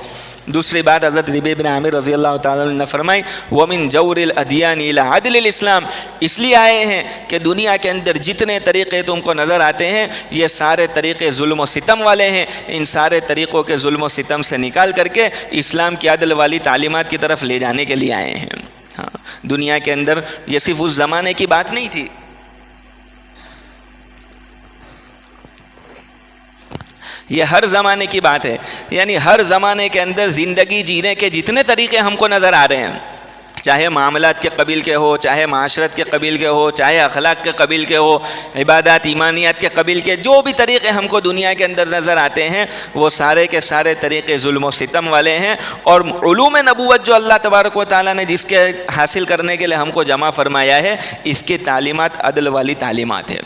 دوسری بات حضرت ربیع بن عامر رضی اللہ تعالیٰ نے فرمائی, وَمِن جَوْرِ الْأَدْيَانِ إِلَىٰ عَدْلِ الْإِسْلَامِ, اس لیے آئے ہیں کہ دنیا کے اندر جتنے طریقے تم کو نظر آتے ہیں یہ سارے طریقے ظلم و ستم والے ہیں. ان سارے طریقوں کے ظلم و ستم سے نکال کر کے اسلام کی عدل والی تعلیمات کی طرف لے جانے کے لیے آئے ہیں. ہاں, دنیا کے اندر یہ صرف اس زمانے کی بات نہیں تھی, یہ ہر زمانے کی بات ہے. یعنی ہر زمانے کے اندر زندگی جینے کے جتنے طریقے ہم کو نظر آ رہے ہیں, چاہے معاملات کے قبیل کے ہو, چاہے معاشرت کے قبیل کے ہو, چاہے اخلاق کے قبیل کے ہو, عبادات ایمانیات کے قبیل کے, جو بھی طریقے ہم کو دنیا کے اندر نظر آتے ہیں وہ سارے کے سارے طریقے ظلم و ستم والے ہیں. اور علوم نبوت جو اللہ تبارک و تعالیٰ نے جس کے حاصل کرنے کے لیے ہم کو جمع فرمایا ہے, اس کی تعلیمات عدل والی تعلیمات ہے.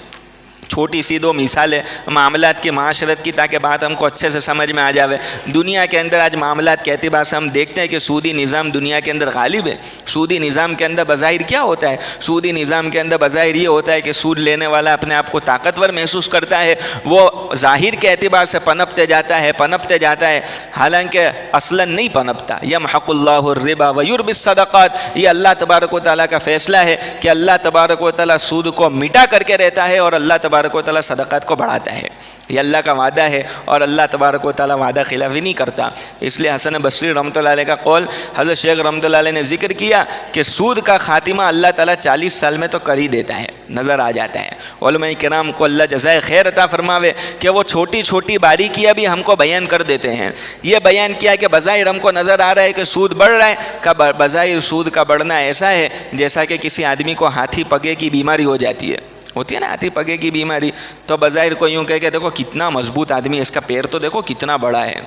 چھوٹی سی 2 مثالیں معاملات کی, معاشرت کی, تاکہ بات ہم کو اچھے سے سمجھ میں آ جاوے. دنیا کے اندر آج معاملات کے اعتبار سے ہم دیکھتے ہیں کہ سودی نظام دنیا کے اندر غالب ہے. سودی نظام کے اندر بظاہر کیا ہوتا ہے؟ سودی نظام کے اندر بظاہر یہ ہوتا ہے کہ سود لینے والا اپنے آپ کو طاقتور محسوس کرتا ہے, وہ ظاہر کے اعتبار سے پنپتے جاتا ہے, حالانکہ اصلاً نہیں پنپتا. یمحق اللہ الربا ویربی الصدقات, یہ اللہ تبارک و تعالیٰ کا فیصلہ ہے کہ اللہ تبارک و تعالیٰ سود کو مٹا کر کے رہتا ہے اور اللہ تبارک و تعالیٰ صدقات کو بڑھاتا ہے. یہ اللہ کا وعدہ ہے اور اللہ تبارک و تعالیٰ وعدہ خلافی نہیں کرتا. اس لیے حسن بصری رحمۃ اللہ علیہ کا قول حضرت شیخ رحمۃ اللہ علیہ نے ذکر کیا کہ سود کا خاتمہ اللہ تعالیٰ 40 سال میں تو کر ہی دیتا ہے, نظر آ جاتا ہے. علماء کرام کو اللہ جزائے خیر عطا فرماوے کہ وہ چھوٹی چھوٹی باریکیاں بھی ہم کو بیان کر دیتے ہیں. یہ بیان کیا کہ بظاہر ہم کو نظر آ رہا ہے کہ سود بڑھ رہا ہے, کہ بظاہر سود کا بڑھنا ایسا ہے جیسا کہ کسی آدمی کو ہاتھی پگے کی بیماری ہو جاتی ہے. ہوتی ہے نا ہاتھی پگے کی بیماری، تو بظاہر کو یوں کہہ کہ دیکھو کتنا مضبوط آدمی ہے، اس کا پیر تو دیکھو کتنا بڑا ہے،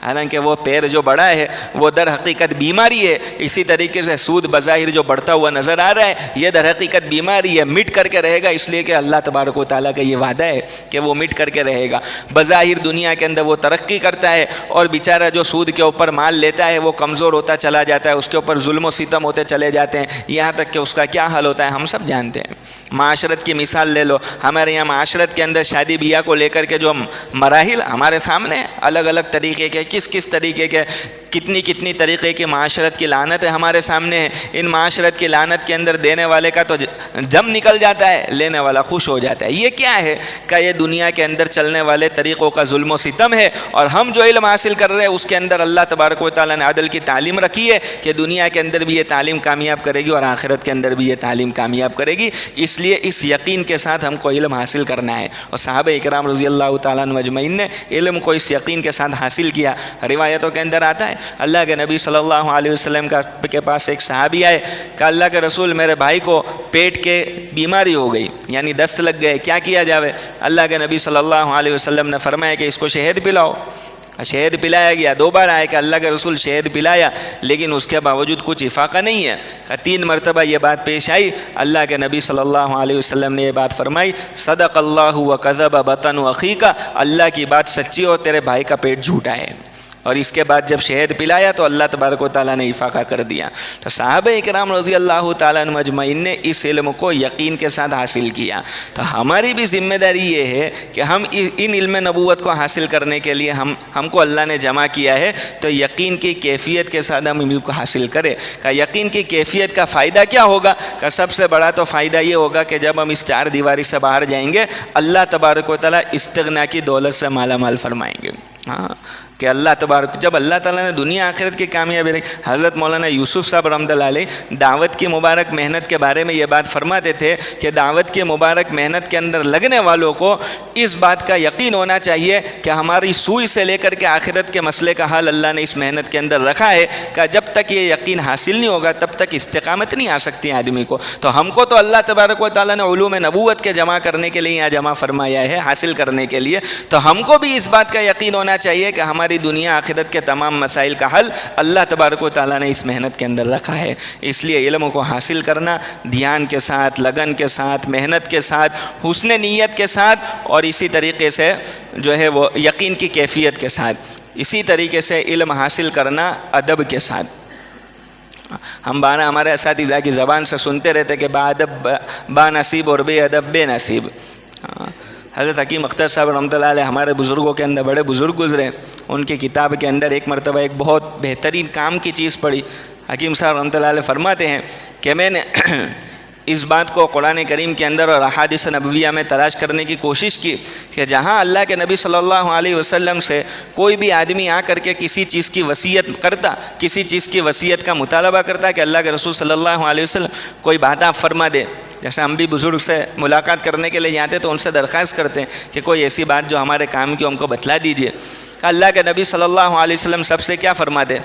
حالانکہ وہ پیر جو بڑا ہے وہ در حقیقت بیماری ہے۔ اسی طریقے سے سود بظاہر جو بڑھتا ہوا نظر آ رہا ہے یہ در حقیقت بیماری ہے، مٹ کر کے رہے گا، اس لیے کہ اللہ تبارک و تعالیٰ کا یہ وعدہ ہے کہ وہ مٹ کر کے رہے گا۔ بظاہر دنیا کے اندر وہ ترقی کرتا ہے اور بیچارہ جو سود کے اوپر مال لیتا ہے وہ کمزور ہوتا چلا جاتا ہے، اس کے اوپر ظلم و ستم ہوتے چلے جاتے ہیں، یہاں تک کہ اس کا کیا حال ہوتا ہے ہم سب جانتے ہیں۔ معاشرت کی مثال لے لو، ہمارے یہاں معاشرت کے اندر شادی بیاہ کو لے کر کے جو مراحل ہمارے سامنے الگ الگ طریقے کے، کس طریقے کے، کتنی طریقے کی معاشرت کی لعنت ہے ہمارے سامنے ہے۔ ان معاشرت کی لعنت کے اندر دینے والے کا تو جم نکل جاتا ہے، لینے والا خوش ہو جاتا ہے۔ یہ کیا ہے کہ یہ دنیا کے اندر چلنے والے طریقوں کا ظلم و ستم ہے، اور ہم جو علم حاصل کر رہے ہیں اس کے اندر اللہ تبارک و تعالیٰ نے عدل کی تعلیم رکھی ہے کہ دنیا کے اندر بھی یہ تعلیم کامیاب کرے گی اور آخرت کے اندر بھی یہ تعلیم کامیاب کرے گی۔ اس لیے اس یقین کے ساتھ ہم کو علم حاصل کرنا ہے، اور صحابہ اکرام رضی اللہ تعالیٰ عنہ اجمعین نے علم کو اس یقین کے ساتھ حاصل کیا۔ روایتوں کے اندر آتا ہے اللہ کے نبی صلی اللہ علیہ وسلم کے پاس ایک صحابی آئے کہ اللہ کے رسول میرے بھائی کو پیٹ کے بیماری ہو گئی، یعنی دست لگ گئے، کیا کیا جاوے؟ اللہ کے نبی صلی اللہ علیہ وسلم نے فرمایا کہ اس کو شہد پلاؤ۔ شہد پلایا گیا، 2 بار آئے کہ اللہ کے رسول شہد پلایا لیکن اس کے باوجود کچھ افاقہ نہیں ہے۔ 3 مرتبہ یہ بات پیش آئی، اللہ کے نبی صلی اللہ علیہ وسلم نے یہ بات فرمائی، صدق اللہ وکذب بطن اخیک، اللہ کی بات سچی اور تیرے بھائی کا پیٹ جھوٹا ہے۔ اور اس کے بعد جب شہد پلایا تو اللہ تبارک و تعالیٰ نے افاقہ کر دیا۔ تو صحابہ اکرام رضی اللہ تعالیٰ عنہ اجمعین نے اس علم کو یقین کے ساتھ حاصل کیا۔ تو ہماری بھی ذمہ داری یہ ہے کہ ہم ان علم نبوت کو حاصل کرنے کے لیے ہم کو اللہ نے جمع کیا ہے، تو یقین کی کیفیت کے ساتھ ہم علم کو حاصل کریں۔ کہ یقین کی کیفیت کا فائدہ کیا ہوگا؟ کہ سب سے بڑا تو فائدہ یہ ہوگا کہ جب ہم اس 4 دیواری سے باہر جائیں گے اللہ تبارک و تعالیٰ استغنا کی دولت سے مالا مال فرمائیں گے۔ ہاں کہ اللہ تبارک، جب اللہ تعالیٰ نے دنیا آخرت کی کامیابی رکھی، حضرت مولانا یوسف صاحب رحمۃ اللہ علیہ دعوت کی مبارک محنت کے بارے میں یہ بات فرماتے تھے کہ دعوت کی مبارک محنت کے اندر لگنے والوں کو اس بات کا یقین ہونا چاہیے کہ ہماری سوئی سے لے کر کے آخرت کے مسئلے کا حل اللہ نے اس محنت کے اندر رکھا ہے، کہ جب تک یہ یقین حاصل نہیں ہوگا تب تک استقامت نہیں آ سکتی آدمی کو۔ تو ہم کو تو اللہ تبارک و تعالیٰ نے علوم نبوت کے جمع کرنے کے لیے یہاں جمع فرمایا ہے، حاصل کرنے کے لیے، تو ہم کو بھی اس بات کا یقین ہونا چاہیے کہ ہماری دنیا آخرت کے تمام مسائل کا حل اللہ تبارک و تعالیٰ نے اس محنت کے اندر رکھا ہے۔ اس لیے علم کو حاصل کرنا دھیان کے ساتھ، لگن کے ساتھ، محنت کے ساتھ، حسن نیت کے ساتھ، اور اسی طریقے سے جو ہے وہ یقین کی کیفیت کے ساتھ، اسی طریقے سے علم حاصل کرنا ادب کے ساتھ۔ ہم ہمارے اساتذہ کی زبان سے سنتے رہتے کہ با ادب با نصیب اور بے ادب بے نصیب۔ حضرت حکیم اختر صاحب رحمۃ اللہ علیہ ہمارے بزرگوں کے اندر بڑے بزرگ گزرے، ان کی کتاب کے اندر ایک مرتبہ ایک بہت بہترین کام کی چیز پڑھی۔ حکیم صاحب رحمۃ اللہ علیہ فرماتے ہیں کہ میں نے اس بات کو قرآن کریم کے اندر اور احادیث نبویہ میں تلاش کرنے کی کوشش کی کہ جہاں اللہ کے نبی صلی اللہ علیہ وسلم سے کوئی بھی آدمی آ کر کے کسی چیز کی وصیت کرتا، کسی چیز کی وصیت کا مطالبہ کرتا کہ اللہ کے رسول صلی اللہ علیہ وسلم کوئی بات آپ فرما دے، جیسے ہم بھی بزرگ سے ملاقات کرنے کے لیے جاتے تو ان سے درخواست کرتے ہیں کہ کوئی ایسی بات جو ہمارے کام کی ہم کو بتلا دیجئے، کہ اللہ کے نبی صلی اللہ علیہ وسلم سب سے کیا فرما دے؟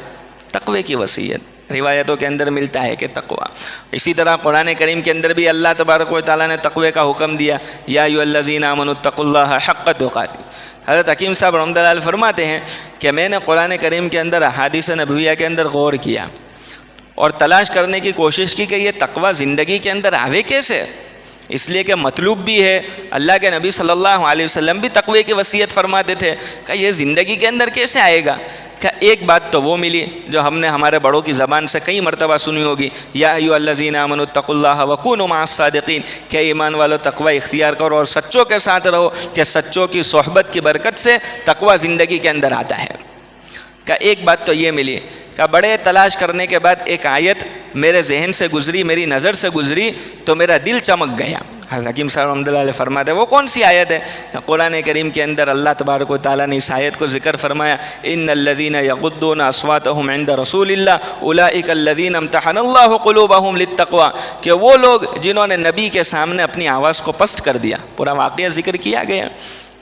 تقوی کی وصیت۔ روایتوں کے اندر ملتا ہے کہ تقوی۔ اسی طرح قرآن کریم کے اندر بھی اللہ تبارک و تعالیٰ نے تقوی کا حکم دیا، یا ایھا الذین آمنوا اتقوا اللہ حق تقاتہ۔ حضرت حکیم صاحب رحمۃ اللہ علیہ فرماتے ہیں کہ میں نے قرآن کریم کے اندر احادیث نبویہ کے اندر غور کیا اور تلاش کرنے کی کوشش کی کہ یہ تقوی زندگی کے اندر آوے کیسے، اس لیے کہ مطلوب بھی ہے، اللہ کے نبی صلی اللہ علیہ وسلم بھی تقوی کی وصیت فرماتے تھے، کہ یہ زندگی کے اندر کیسے آئے گا؟ کہ ایک بات تو وہ ملی جو ہم نے ہمارے بڑوں کی زبان سے کئی مرتبہ سنی ہوگی، یا ایھا الذین آمنوا اتقوا اللہ وکونوا مع الصادقین، کہ ایمان والو تقوی اختیار کرو اور سچوں کے ساتھ رہو، کہ سچوں کی صحبت کی برکت سے تقوی زندگی کے اندر آتا ہے۔ کہ ایک بات تو یہ ملی کہ بڑے تلاش کرنے کے بعد ایک آیت میرے ذہن سے گزری، میری نظر سے گزری تو میرا دل چمک گیا۔ حضرت حکیم صاحب رحمۃ اللہ علیہ فرماتے ہیں وہ کون سی آیت ہے؟ قرآن کریم کے اندر اللہ تبارک و تعالیٰ نے اس آیت کو ذکر فرمایا، ان الذین یغضون اصواتهم عند رسول اللہ اولئک الذین امتحن اللہ قلوبهم للتقوی، کہ وہ لوگ جنہوں نے نبی کے سامنے اپنی آواز کو پست کر دیا۔ پورا واقعہ ذکر کیا گیا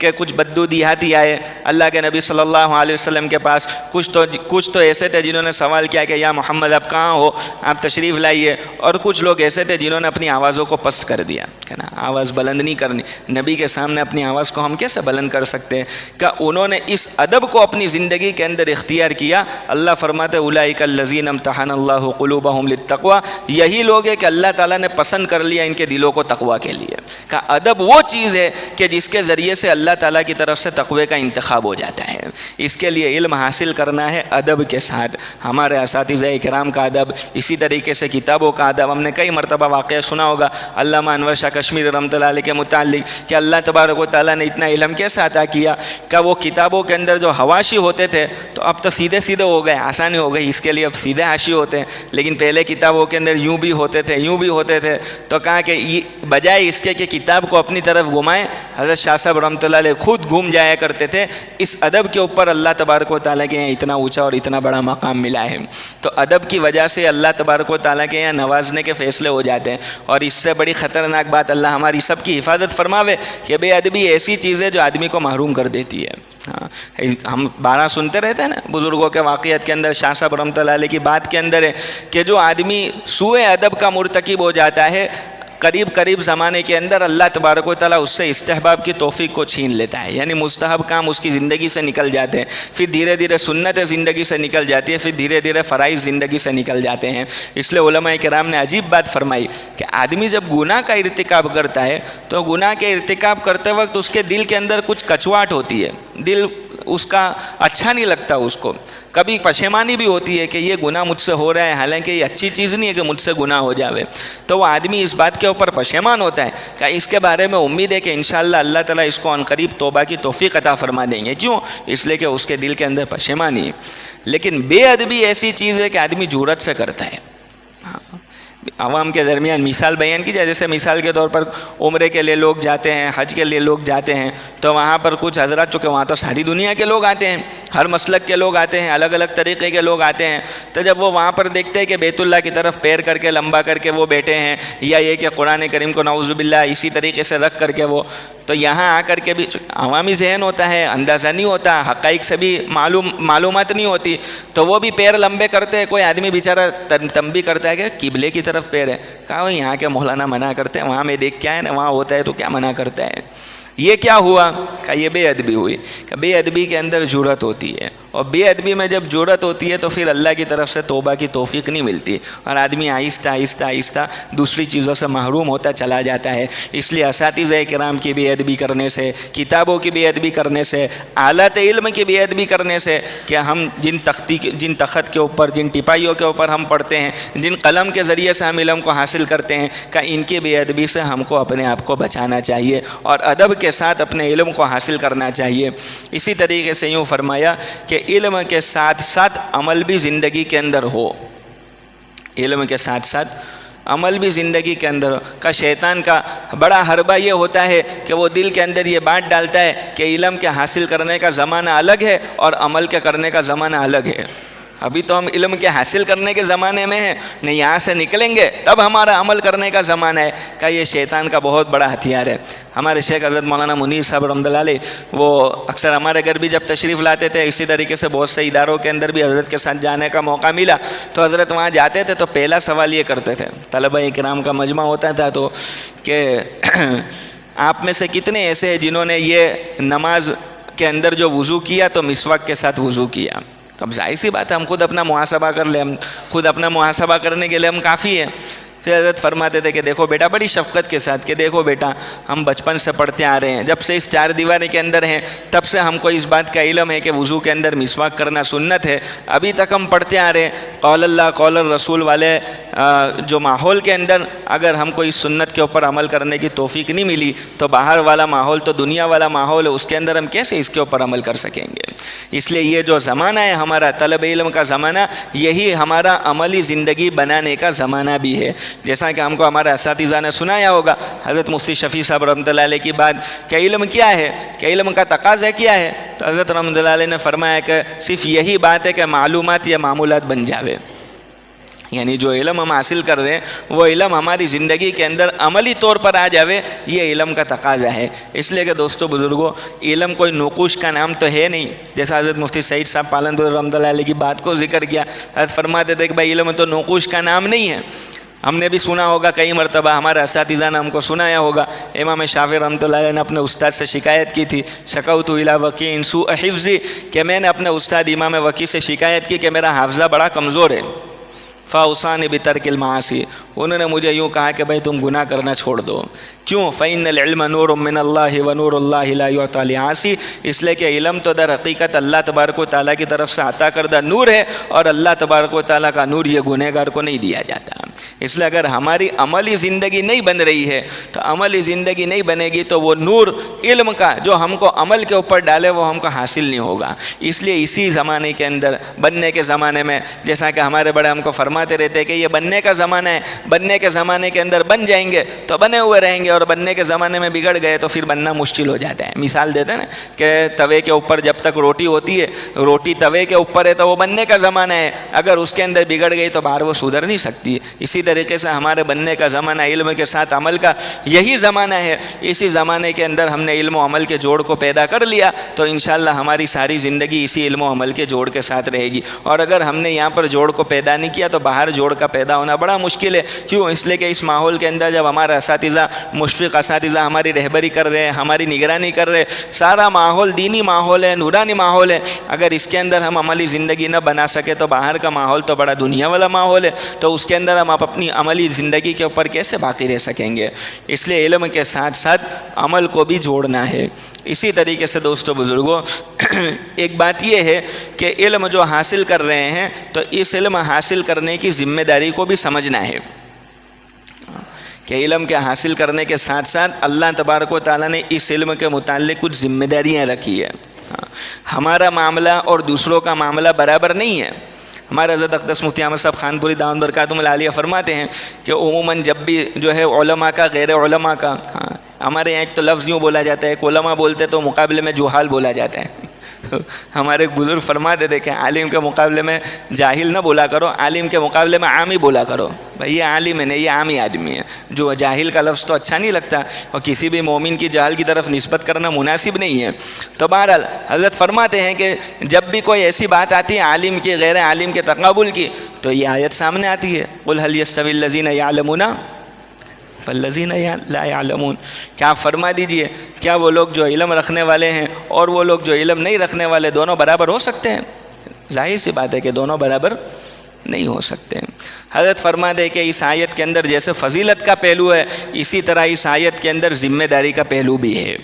کہ کچھ بدو دیہاتی آئے اللہ کے نبی صلی اللہ علیہ وسلم کے پاس. کچھ تو ایسے تھے جنہوں نے سوال کیا کہ یا محمد آپ کہاں ہو, آپ تشریف لائیے. اور کچھ لوگ ایسے تھے جنہوں نے اپنی آوازوں کو پست کر دیا کہ نا آواز بلند نہیں کرنی, نبی کے سامنے اپنی آواز کو ہم کیسے بلند کر سکتے ہیں. کہ انہوں نے اس ادب کو اپنی زندگی کے اندر اختیار کیا. اللہ فرماتے اولئک الذین امتحن اللہ قلوبہم للتقوی, یہی لوگ ہیں کہ اللہ تعالیٰ نے پسند کر لیا ان کے دلوں کو تقوی کے لیے. کہ ادب وہ چیز ہے کہ جس کے ذریعے سے اللہ تعالیٰ کی طرف سے تقوی کا انتخاب ہو جاتا ہے. اس کے لیے علم حاصل کرنا ہے ادب کے ساتھ. ہمارے اساتذہ کرام کا ادب, اسی طریقے سے کتابوں کا ادب. ہم نے کئی مرتبہ واقعہ سنا ہوگا علامہ انور شاہ کشمیری رحمۃ اللہ علیہ کے متعلق کہ اللہ تبارک و تعالیٰ نے اتنا علم کیسے عطا کیا کہ وہ کتابوں کے اندر جو حواشی ہوتے تھے تو اب تو سیدھے سیدھے ہو گئے, آسانی ہو گئی, اس کے لیے اب سیدھے حاشی ہوتے ہیں. لیکن پہلے کتابوں کے اندر یوں بھی ہوتے تھے یوں بھی ہوتے تھے. تو کہا کہ بجائے اس کے کہ کتاب کو اپنی طرف گھمائیں, حضرت شاہ صاحب رحمۃ اللہ علیہ خود گھوم جایا کرتے تھے. اس ادب کے اوپر اللہ تبارک و تعالیٰ کے یہاں اتنا اونچا اور اتنا بڑا مقام ملا ہے. تو ادب کی وجہ سے اللہ تبارک و تعالیٰ کے یہاں نوازنے کے فیصلے ہو جاتے ہیں. اور اس سے بڑی خطرناک بات, اللہ ہماری سب کی حفاظت فرماوے, کہ بے ادبی ایسی چیز ہے جو آدمی کو محروم کر دیتی ہے. ہم بارہ سنتے رہتے ہیں نا بزرگوں کے واقعات کے اندر. شاہ صاحب رحمۃ اللہ علیہ کی بات کے اندر ہے کہ جو آدمی سوء ادب کا مرتکب ہو جاتا ہے قریب زمانے کے اندر اللہ تبارک و تعالیٰ اس سے استحباب کی توفیق کو چھین لیتا ہے. یعنی مستحب کام اس کی زندگی سے نکل جاتے ہیں, پھر دھیرے دھیرے سنت زندگی سے نکل جاتی ہے, پھر دھیرے دھیرے فرائض زندگی سے نکل جاتے ہیں. اس لیے علماء کرام نے عجیب بات فرمائی کہ آدمی جب گناہ کا ارتکاب کرتا ہے تو گناہ کے ارتکاب کرتے وقت اس کے دل کے اندر کچھ کچواٹ ہوتی ہے, دل اس کا اچھا نہیں لگتا, اس کو کبھی پشیمانی بھی ہوتی ہے کہ یہ گناہ مجھ سے ہو رہا ہے, حالانکہ یہ اچھی چیز نہیں ہے کہ مجھ سے گناہ ہو جاوے. تو وہ آدمی اس بات کے اوپر پشیمان ہوتا ہے کہ اس کے بارے میں امید ہے کہ انشاءاللہ اللہ تعالیٰ اس کو عنقریب توبہ کی توفیق عطا فرما دیں گے. کیوں؟ اس لیے کہ اس کے دل کے اندر پشیمانی ہے. لیکن بے ادبی ایسی چیز ہے کہ آدمی جرأت سے کرتا ہے. عوام کے درمیان مثال بیان کی جائے, جیسے مثال کے طور پر عمرے کے لیے لوگ جاتے ہیں, حج کے لیے لوگ جاتے ہیں, تو وہاں پر کچھ حضرات, چونکہ وہاں تو ساری دنیا کے لوگ آتے ہیں, ہر مسلک کے لوگ آتے ہیں, الگ الگ طریقے کے لوگ آتے ہیں. تو جب وہ وہاں پر دیکھتے ہیں کہ بیت اللہ کی طرف پیر کر کے لمبا کر کے وہ بیٹھے ہیں, یا یہ کہ قرآن کریم کو نعوذ باللہ اسی طریقے سے رکھ کر کے وہ, تو یہاں آ کر کے بھی عوامی ذہن ہوتا ہے, اندازہ نہیں ہوتا, حقائق سے بھی معلومات نہیں ہوتی, تو وہ بھی پیر لمبے کرتے ہیں. کوئی آدمی بیچارہ تنبیہ کرتا ہے کہ قبلے کی طرف پیر ہے. کہا وہ یہاں کے مولانا منع کرتے ہیں, وہاں میں دیکھ کیا ہے نا, وہاں ہوتا ہے تو کیا منع کرتا ہے. یہ کیا ہوا کہ یہ بے ادبی ہوئی. کہ بے ادبی کے اندر جرأت ہوتی ہے, اور بے ادبی میں جب جرأت ہوتی ہے تو پھر اللہ کی طرف سے توبہ کی توفیق نہیں ملتی, اور آدمی آہستہ آہستہ آہستہ دوسری چیزوں سے محروم ہوتا چلا جاتا ہے. اس لیے اساتذہ کرام کی بے ادبی کرنے سے, کتابوں کی بے ادبی کرنے سے, آلات علم کی بے ادبی کرنے سے, کہ ہم جن تخت کے اوپر, جن ٹپائیوں کے اوپر ہم پڑھتے ہیں, جن قلم کے ذریعے سے ہم علم کو حاصل کرتے ہیں, کہ ان کی بے ادبی سے ہم کو اپنے آپ کو بچانا چاہیے اور ادب کے ساتھ اپنے علم کو حاصل کرنا چاہیے. اسی طریقے سے یوں فرمایا کہ علم کے ساتھ ساتھ عمل بھی زندگی کے اندر ہو. علم کے ساتھ ساتھ عمل بھی زندگی کے اندر کا. شیطان کا بڑا حربہ یہ ہوتا ہے کہ وہ دل کے اندر یہ بات ڈالتا ہے کہ علم کے حاصل کرنے کا زمانہ الگ ہے اور عمل کے کرنے کا زمانہ الگ ہے. ابھی تو ہم علم کے حاصل کرنے کے زمانے میں ہیں, نہیں یہاں سے نکلیں گے تب ہمارا عمل کرنے کا زمانہ ہے. کہ یہ شیطان کا بہت بڑا ہتھیار ہے. ہمارے شیخ حضرت مولانا منیر صاحب رحمۃ اللہ علیہ, وہ اکثر ہمارے گھر بھی جب تشریف لاتے تھے, اسی طریقے سے بہت سے اداروں کے اندر بھی حضرت کے ساتھ جانے کا موقع ملا, تو حضرت وہاں جاتے تھے تو پہلا سوال یہ کرتے تھے, طلبہ کرام کا مجمع ہوتا تھا تو, کہ آپ میں سے کتنے ایسے ہیں جنہوں نے یہ نماز کے اندر جو وضو کیا تو مسواک کے ساتھ وضو کیا. اب ظاہر سی بات ہے ہم خود اپنا محاسبہ کر لیں, ہم خود اپنا محاسبہ کرنے کے لیے ہم کافی ہیں. پھر حضرت فرماتے تھے کہ دیکھو بیٹا, بڑی شفقت کے ساتھ, کہ دیکھو بیٹا ہم بچپن سے پڑھتے آ رہے ہیں, جب سے اس چار دیواری کے اندر ہیں تب سے ہم کو اس بات کا علم ہے کہ وضو کے اندر مسواک کرنا سنت ہے. ابھی تک ہم پڑھتے آ رہے ہیں, قول اللہ قول الرسول والے جو ماحول کے اندر اگر ہم کو اس سنت کے اوپر عمل کرنے کی توفیق نہیں ملی تو باہر والا ماحول تو دنیا والا ماحول ہے, اس کے اندر ہم کیسے اس کے اوپر عمل کر سکیں گے. اس لیے یہ جو زمانہ ہے ہمارا طلب علم کا زمانہ, یہی ہمارا عملی زندگی بنانے کا زمانہ بھی ہے. جیسا کہ ہم کو ہمارے اساتذہ نے سنایا ہوگا حضرت مفتی شفیع صاحب رحمۃ اللہ علیہ کی بات, کہ علم کیا ہے, کہ علم کا تقاضا کیا ہے, تو حضرت رحمۃ اللہ علیہ نے فرمایا کہ صرف یہی بات ہے کہ معلومات یا معمولات بن جاوے. یعنی جو علم ہم حاصل کر رہے ہیں وہ علم ہماری زندگی کے اندر عملی طور پر آ جاوے، یہ علم کا تقاضا ہے۔ اس لیے کہ دوستو بزرگوں، علم کوئی نقوش کا نام تو ہے نہیں، جیسا حضرت مفتی سعید صاحب پالنپور رحمۃ اللہ علیہ کی بات کو ذکر کیا، حضرت فرماتے تھے کہ بھائی علم تو نقوش کا نام نہیں ہے۔ ہم نے بھی سنا ہوگا کئی مرتبہ، ہمارے اساتذہ نے ہم کو سنایا ہوگا، امام شافعی رحمۃ اللہ علیہ نے اپنے استاد سے شکایت کی تھی، شکوت الی وکیع سوء حفظی، کہ میں نے اپنے استاد امام وکیع سے شکایت کی کہ میرا حافظہ بڑا کمزور ہے۔ فاوصانی بترک المعاصی، انہوں نے مجھے یوں کہا کہ بھائی تم گناہ کرنا چھوڑ دو۔ کیوں؟ فإن العلم نور من اللہ ونور اللہ لا یعطی لعاصی، اس لیے کہ علم تو در حقیقت اللہ تبارک و تعالیٰ کی طرف سے عطا کردہ نور ہے، اور اللہ تبارک و تعالیٰ کا نور یہ گنہگار کو نہیں دیا جاتا۔ اس لیے اگر ہماری عملی زندگی نہیں بن رہی ہے تو عملی زندگی نہیں بنے گی تو وہ نور علم کا جو ہم کو عمل کے اوپر ڈالے وہ ہم کو حاصل نہیں ہوگا۔ اس لیے اسی زمانے کے اندر، بننے کے زمانے میں، جیسا کہ ہمارے بڑے ہم کو فرماتے رہتے ہیں کہ یہ بننے کا زمانہ ہے، بننے کے زمانے کے اندر بن جائیں گے تو بنے ہوئے رہیں گے، اور بننے کے زمانے میں بگڑ گئے تو پھر بننا مشکل ہو جاتا ہے۔ مثال دیتے ہیں نا کہ توے کے اوپر جب تک روٹی ہوتی ہے، روٹی توے کے اوپر ہے تو وہ بننے کا زمانہ ہے، اگر اس کے اندر بگڑ گئی تو باہر وہ سدھر نہیں سکتی۔ اسی طریقے سے ہمارے بننے کا زمانہ علم کے ساتھ عمل کا یہی زمانہ ہے۔ اسی زمانے کے اندر ہم نے علم و عمل کے جوڑ کو پیدا کر لیا تو انشاءاللہ ہماری ساری زندگی اسی علم و عمل کے جوڑ کے ساتھ رہے گی، اور اگر ہم نے یہاں پر جوڑ کو پیدا نہیں کیا تو باہر جوڑ کا پیدا ہونا بڑا مشکل ہے۔ کیوں؟ اس لیے کہ اس ماحول کے اندر جب ہمارے اساتذہ، مشفق اساتذہ ہماری رہبری کر رہے ہیں، ہماری نگرانی کر رہے ہیں، سارا ماحول دینی ماحول ہے، نورانی ماحول ہے، اگر اس کے اندر ہم عملی زندگی نہ بنا سکے تو باہر کا ماحول تو بڑا دنیا والا ماحول ہے، تو اس کے اندر ہم اپنی عملی زندگی کے اوپر کیسے باقی رہ سکیں گے؟ اس لیے علم کے ساتھ ساتھ عمل کو بھی جوڑنا ہے۔ اسی طریقے سے دوستو بزرگوں، ایک بات یہ ہے کہ علم جو حاصل کر رہے ہیں تو اس علم حاصل کرنے کی ذمہ داری کو بھی سمجھنا ہے کہ علم کے حاصل کرنے کے ساتھ ساتھ اللہ تبارک و تعالیٰ نے اس علم کے متعلق کچھ ذمہ داریاں رکھی ہے۔ ہمارا معاملہ اور دوسروں کا معاملہ برابر نہیں ہے۔ ہمارے حضرت اقدس مفتی احمد صاحب خانپوری دامت برکاتہم العالیہ فرماتے ہیں کہ عموماً جب بھی جو ہے علماء کا غیر علماء کا، ہمارے یہاں ایک تو لفظ یوں بولا جاتا ہے کہ علماء بولتے تو مقابلے میں جہال بولا جاتا ہے۔ ہمارے ایک بزرگ فرماتے تھے کہ عالم کے مقابلے میں جاہل نہ بولا کرو، عالم کے مقابلے میں عامی بولا کرو۔ بھئی یہ عالم ہے نہیں، یہ عامی آدمی ہے۔ جو جاہل کا لفظ تو اچھا نہیں لگتا، اور کسی بھی مومن کی جہل کی طرف نسبت کرنا مناسب نہیں ہے۔ تو بہرحال حضرت فرماتے ہیں کہ جب بھی کوئی ایسی بات آتی ہے عالم کی غیر عالم کے تقابل کی تو یہ آیت سامنے آتی ہے، قُلْ هَلْ يَسْتَوِي الَّذِينَ يَعْلَمُونَ فالذین لا یعلمون، کیا آپ فرما دیجئے کیا وہ لوگ جو علم رکھنے والے ہیں اور وہ لوگ جو علم نہیں رکھنے والے دونوں برابر ہو سکتے ہیں؟ ظاہر سی بات ہے کہ دونوں برابر نہیں ہو سکتے۔ حضرت فرما دے کہ اس آیت کے اندر جیسے فضیلت کا پہلو ہے، اسی طرح اس آیت کے اندر ذمہ داری کا پہلو بھی ہے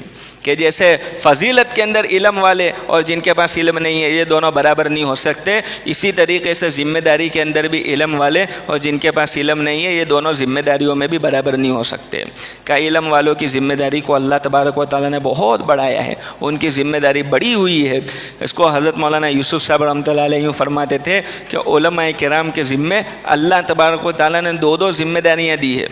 کہ جیسے فضیلت کے اندر علم والے اور جن کے پاس علم نہیں ہے یہ دونوں برابر نہیں ہو سکتے، اسی طریقے سے ذمہ داری کے اندر بھی علم والے اور جن کے پاس علم نہیں ہے یہ دونوں ذمہ داریوں میں بھی برابر نہیں ہو سکتے۔ کہ علم والوں کی ذمہ داری کو اللہ تبارک و تعالیٰ نے بہت بڑھایا ہے، ان کی ذمہ داری بڑی ہوئی ہے۔ اس کو حضرت مولانا یوسف صاحب رحمۃ اللہ علیہ یوں فرماتے تھے کہ علماء کرام کے ذمے اللہ تبارک و تعالیٰ نے دو ذمہ داریاں دی ہے۔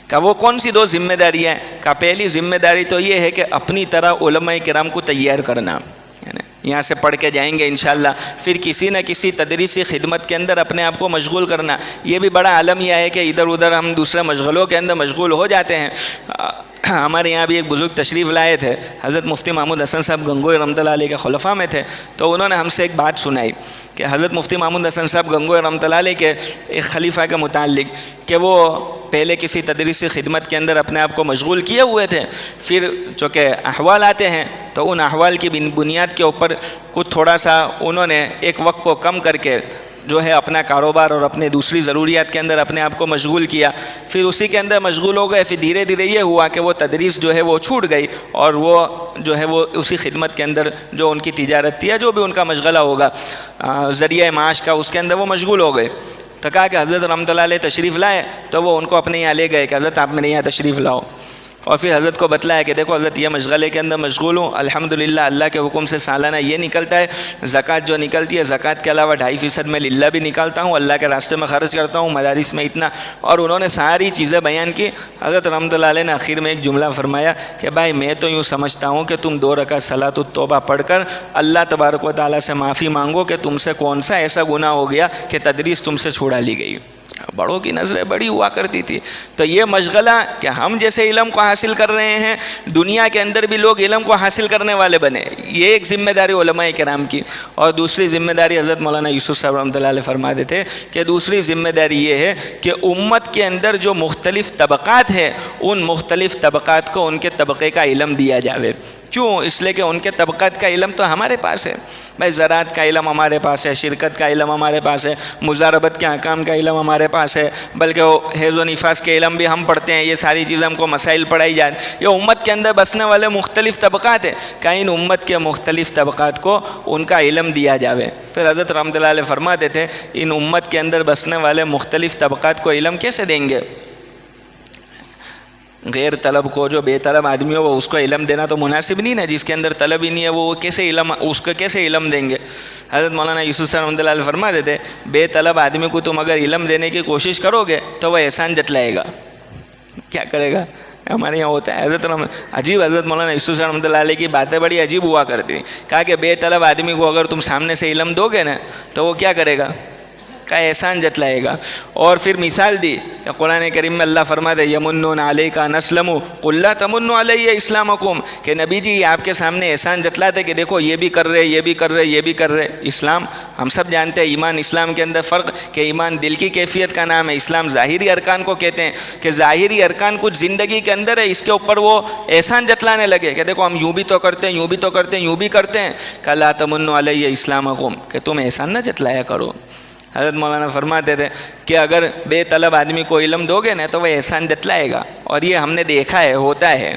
کہ وہ کون سی دو ذمہ داریاں ہیں؟ کہ پہلی ذمہ داری تو یہ ہے کہ اپنی طرح علماء کرام کو تیار کرنا، یہاں سے پڑھ کے جائیں گے انشاءاللہ، پھر کسی نہ کسی تدریسی خدمت کے اندر اپنے آپ کو مشغول کرنا۔ یہ بھی بڑا عالم یہ ہے کہ ادھر ادھر ہم دوسرے مشغلوں کے اندر مشغول ہو جاتے ہیں۔ ہمارے یہاں بھی ایک بزرگ تشریف لائے تھے، حضرت مفتی محمود حسن صاحب گنگوئی رحمۃ اللہ علیہ کے خلفاء میں تھے، تو انہوں نے ہم سے ایک بات سنائی کہ حضرت مفتی محمود حسن صاحب گنگوئی رحمۃ اللہ علیہ کے ایک خلیفہ کے متعلق کہ وہ پہلے کسی تدریسی خدمت کے اندر اپنے آپ کو مشغول کیے ہوئے تھے، پھر چونکہ احوال آتے ہیں تو ان احوال کی بنیاد کے اوپر کچھ تھوڑا سا انہوں نے ایک وقت کو کم کر کے جو ہے اپنا کاروبار اور اپنے دوسری ضروریات کے اندر اپنے آپ کو مشغول کیا، پھر اسی کے اندر مشغول ہو گئے، پھر دھیرے دھیرے یہ ہوا کہ وہ تدریس جو ہے وہ چھوٹ گئی اور وہ جو ہے وہ اسی خدمت کے اندر جو ان کی تجارت تھی یا جو بھی ان کا مشغلہ ہوگا ذریعہ معاش کا، اس کے اندر وہ مشغول ہو گئے۔ تو کہا کہ حضرت رحمۃ اللہ علیہ تشریف لائے تو وہ ان کو اپنے یہاں لے گئے کہ حضرت آپ میرے یہاں تشریف لاؤ۔ اور پھر حضرت کو بتلایا کہ دیکھو حضرت یہ مشغلے کے اندر مشغول ہوں، الحمدللہ اللہ کے حکم سے سالانہ یہ نکلتا ہے، زکوٰۃ جو نکلتی ہے زکوٰۃ کے علاوہ 2.5% میں للہ بھی نکالتا ہوں، اللہ کے راستے میں خرچ کرتا ہوں، مدارس میں اتنا، اور انہوں نے ساری چیزیں بیان کی۔ حضرت رحمۃ اللہ علیہ نے آخر میں ایک جملہ فرمایا کہ بھائی میں تو یوں سمجھتا ہوں کہ تم 2 رکعت صلاۃ التوبہ پڑھ کر اللہ تبارک و تعالیٰ سے معافی مانگو کہ تم سے کون سا ایسا گناہ ہو گیا کہ تدریس تم سے چھڑا لی گئی۔ بڑوں کی نظریں بڑی ہوا کرتی تھی۔ تو یہ مشغلہ کہ ہم جیسے علم کو حاصل کر رہے ہیں، دنیا کے اندر بھی لوگ علم کو حاصل کرنے والے بنے، یہ ایک ذمہ داری علماء کرام کی۔ اور دوسری ذمہ داری حضرت مولانا یوسف صاحب رحمۃ اللہ علیہ فرماتے تھے کہ دوسری ذمہ داری یہ ہے کہ امت کے اندر جو مختلف طبقات ہیں ان مختلف طبقات کو ان کے طبقے کا علم دیا جاوے۔ کیوں؟ اس لیے کہ ان کے طبقات کا علم تو ہمارے پاس ہے، بھائی زراعت کا علم ہمارے پاس ہے، شرکت کا علم ہمارے پاس ہے، مزاربت کے احکام کا علم ہمارے پاس ہے، بلکہ وہ حیض و نفاس کے علم بھی ہم پڑھتے ہیں، یہ ساری چیزیں ہم کو مسائل پڑھائی جائیں۔ یہ امت کے اندر بسنے والے مختلف طبقات ہیں کہ ان امت کے مختلف طبقات کو ان کا علم دیا جاوے۔ پھر حضرت رحمۃ اللہ علیہ فرماتے تھے ان امت کے اندر بسنے والے مختلف طبقات کو علم کیسے دیں گے؟ غیر طلب کو، جو بے طلب آدمی ہو وہ اس کو علم دینا تو مناسب نہیں نا، جس کے اندر طلب ہی نہیں ہے وہ کیسے علم، اس کو کیسے علم دیں گے؟ حضرت مولانا یوسف صاحب رحمۃ اللہ علیہ فرماتے تھے بے طلب آدمی کو تم اگر علم دینے کی کوشش کرو گے تو وہ احسان جتلائے گا۔ کیا کرے گا؟ ہمارے یہاں ہوتا ہے عجیب، حضرت مولانا یوسف صاحب رحمۃ اللہ علیہ کی باتیں بڑی عجیب ہوا کرتی ہیں۔ کہا کہ بے طلب آدمی کو اگر تم سامنے سے علم دو گے نا تو وہ کیا کرے گا؟ کا احسان جتلائے گا۔ اور پھر مثال دی کہ قرآن کریم میں اللہ فرماتے یمنون علیک ان اسلموا قل لا تمنوا علی اسلامکم، کہ نبی جی یہ آپ کے سامنے احسان جتلاتے کہ دیکھو یہ بھی کر رہے، یہ بھی کر رہے، یہ بھی کر رہے۔ اسلام ہم سب جانتے ہیں، ایمان اسلام کے اندر فرق کہ ایمان دل کی کیفیت کا نام ہے، اسلام ظاہری ارکان کو کہتے ہیں کہ ظاہری ارکان کچھ زندگی کے اندر ہے، اس کے اوپر وہ احسان جتلانے لگے کہ دیکھو ہم یوں بھی تو کرتے ہیں، یوں بھی تو کرتے ہیں، یوں بھی کرتے ہیں، کہ لا تمنوا علی اسلامکم، کہ تم احسان نہ جتلایا کرو۔ حضرت مولانا فرماتے تھے کہ اگر بے طلب آدمی کو علم دو گے نا تو وہ احسان جتلائے گا، اور یہ ہم نے دیکھا ہے ہوتا ہے۔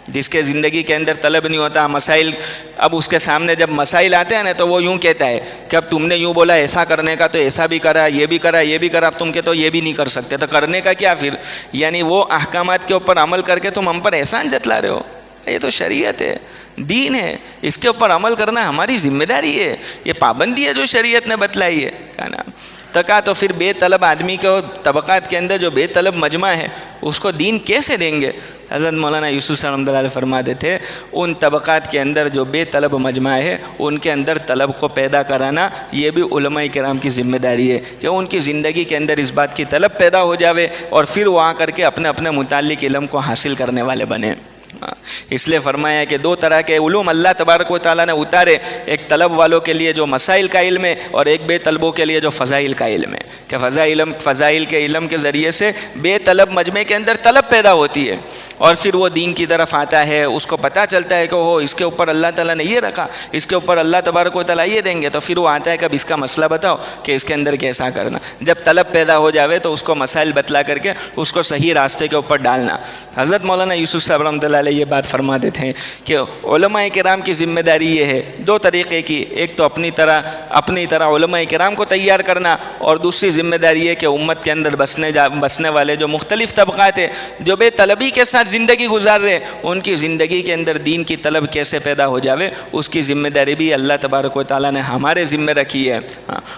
جس کے زندگی کے اندر طلب نہیں ہوتا، مسائل، اب اس کے سامنے جب مسائل آتے ہیں نا تو وہ یوں کہتا ہے کہ اب تم نے یوں بولا ایسا کرنے کا تو ایسا بھی کرا، یہ بھی کرا، یہ بھی کرا، اب تم کے تو یہ بھی نہیں کر سکتے، تو کرنے کا کیا پھر؟ یعنی وہ احکامات کے اوپر عمل کر کے تم ہم پر احسان جتلا رہے ہو۔ یہ تو شریعت ہے، دین ہے، اس کے اوپر عمل کرنا ہماری ذمہ داری ہے، یہ پابندی ہے جو شریعت نے بتلائی ہے۔ کیا نام تکا تو پھر بے طلب آدمی کو طبقات کے اندر جو بے طلب مجمع ہے اس کو دین کیسے دیں گے؟ حضرت مولانا یوسف صاحب رحمۃ اللہ علیہ فرماتے تھے ان طبقات کے اندر جو بے طلب مجمع ہے ان کے اندر طلب کو پیدا کرانا یہ بھی علماء کرام کی ذمہ داری ہے کہ ان کی زندگی کے اندر اس بات کی طلب پیدا ہو جاوے اور پھر وہ آ کر کے اپنے اپنے متعلق علم کو حاصل کرنے والے بنے۔ اس لیے فرمایا کہ 2 طرح کے علوم اللہ تبارک و تعالیٰ نے اتارے، ایک طلب والوں کے لیے جو مسائل کا علم ہے اور ایک بے طلبوں کے لیے جو فضائل کا علم ہے، کہ فضائل کے علم کے ذریعے سے بے طلب مجمع کے اندر طلب پیدا ہوتی ہے اور پھر وہ دین کی طرف آتا ہے، اس کو پتہ چلتا ہے کہ وہ اس کے اوپر اللہ تعالیٰ نے یہ رکھا، اس کے اوپر اللہ تبارک و تعالیٰ یہ دیں گے، تو پھر وہ آتا ہے کہ اب اس کا مسئلہ بتاؤ کہ اس کے اندر کیسا کرنا۔ جب طلب پیدا ہو جاوے تو اس کو مسائل بتلا کر کے اس کو صحیح راستے کے اوپر ڈالنا۔ حضرت مولانا یوسف صاحب رحمۃ اللہ علیہ یہ بات فرماتے تھے کہ علماء کرام کی ذمہ داری یہ ہے 2 طریقے کی، ایک تو اپنی طرح علماء کرام کو تیار کرنا، اور دوسری ذمہ داری ہے کہ امت کے اندر بسنے والے جو مختلف طبقات ہیں جو بے طلبی کے ساتھ زندگی گزار رہے ان کی زندگی کے اندر دین کی طلب کیسے پیدا ہو جاوے، اس کی ذمہ داری بھی اللہ تبارک و تعالیٰ نے ہمارے ذمہ رکھی ہے،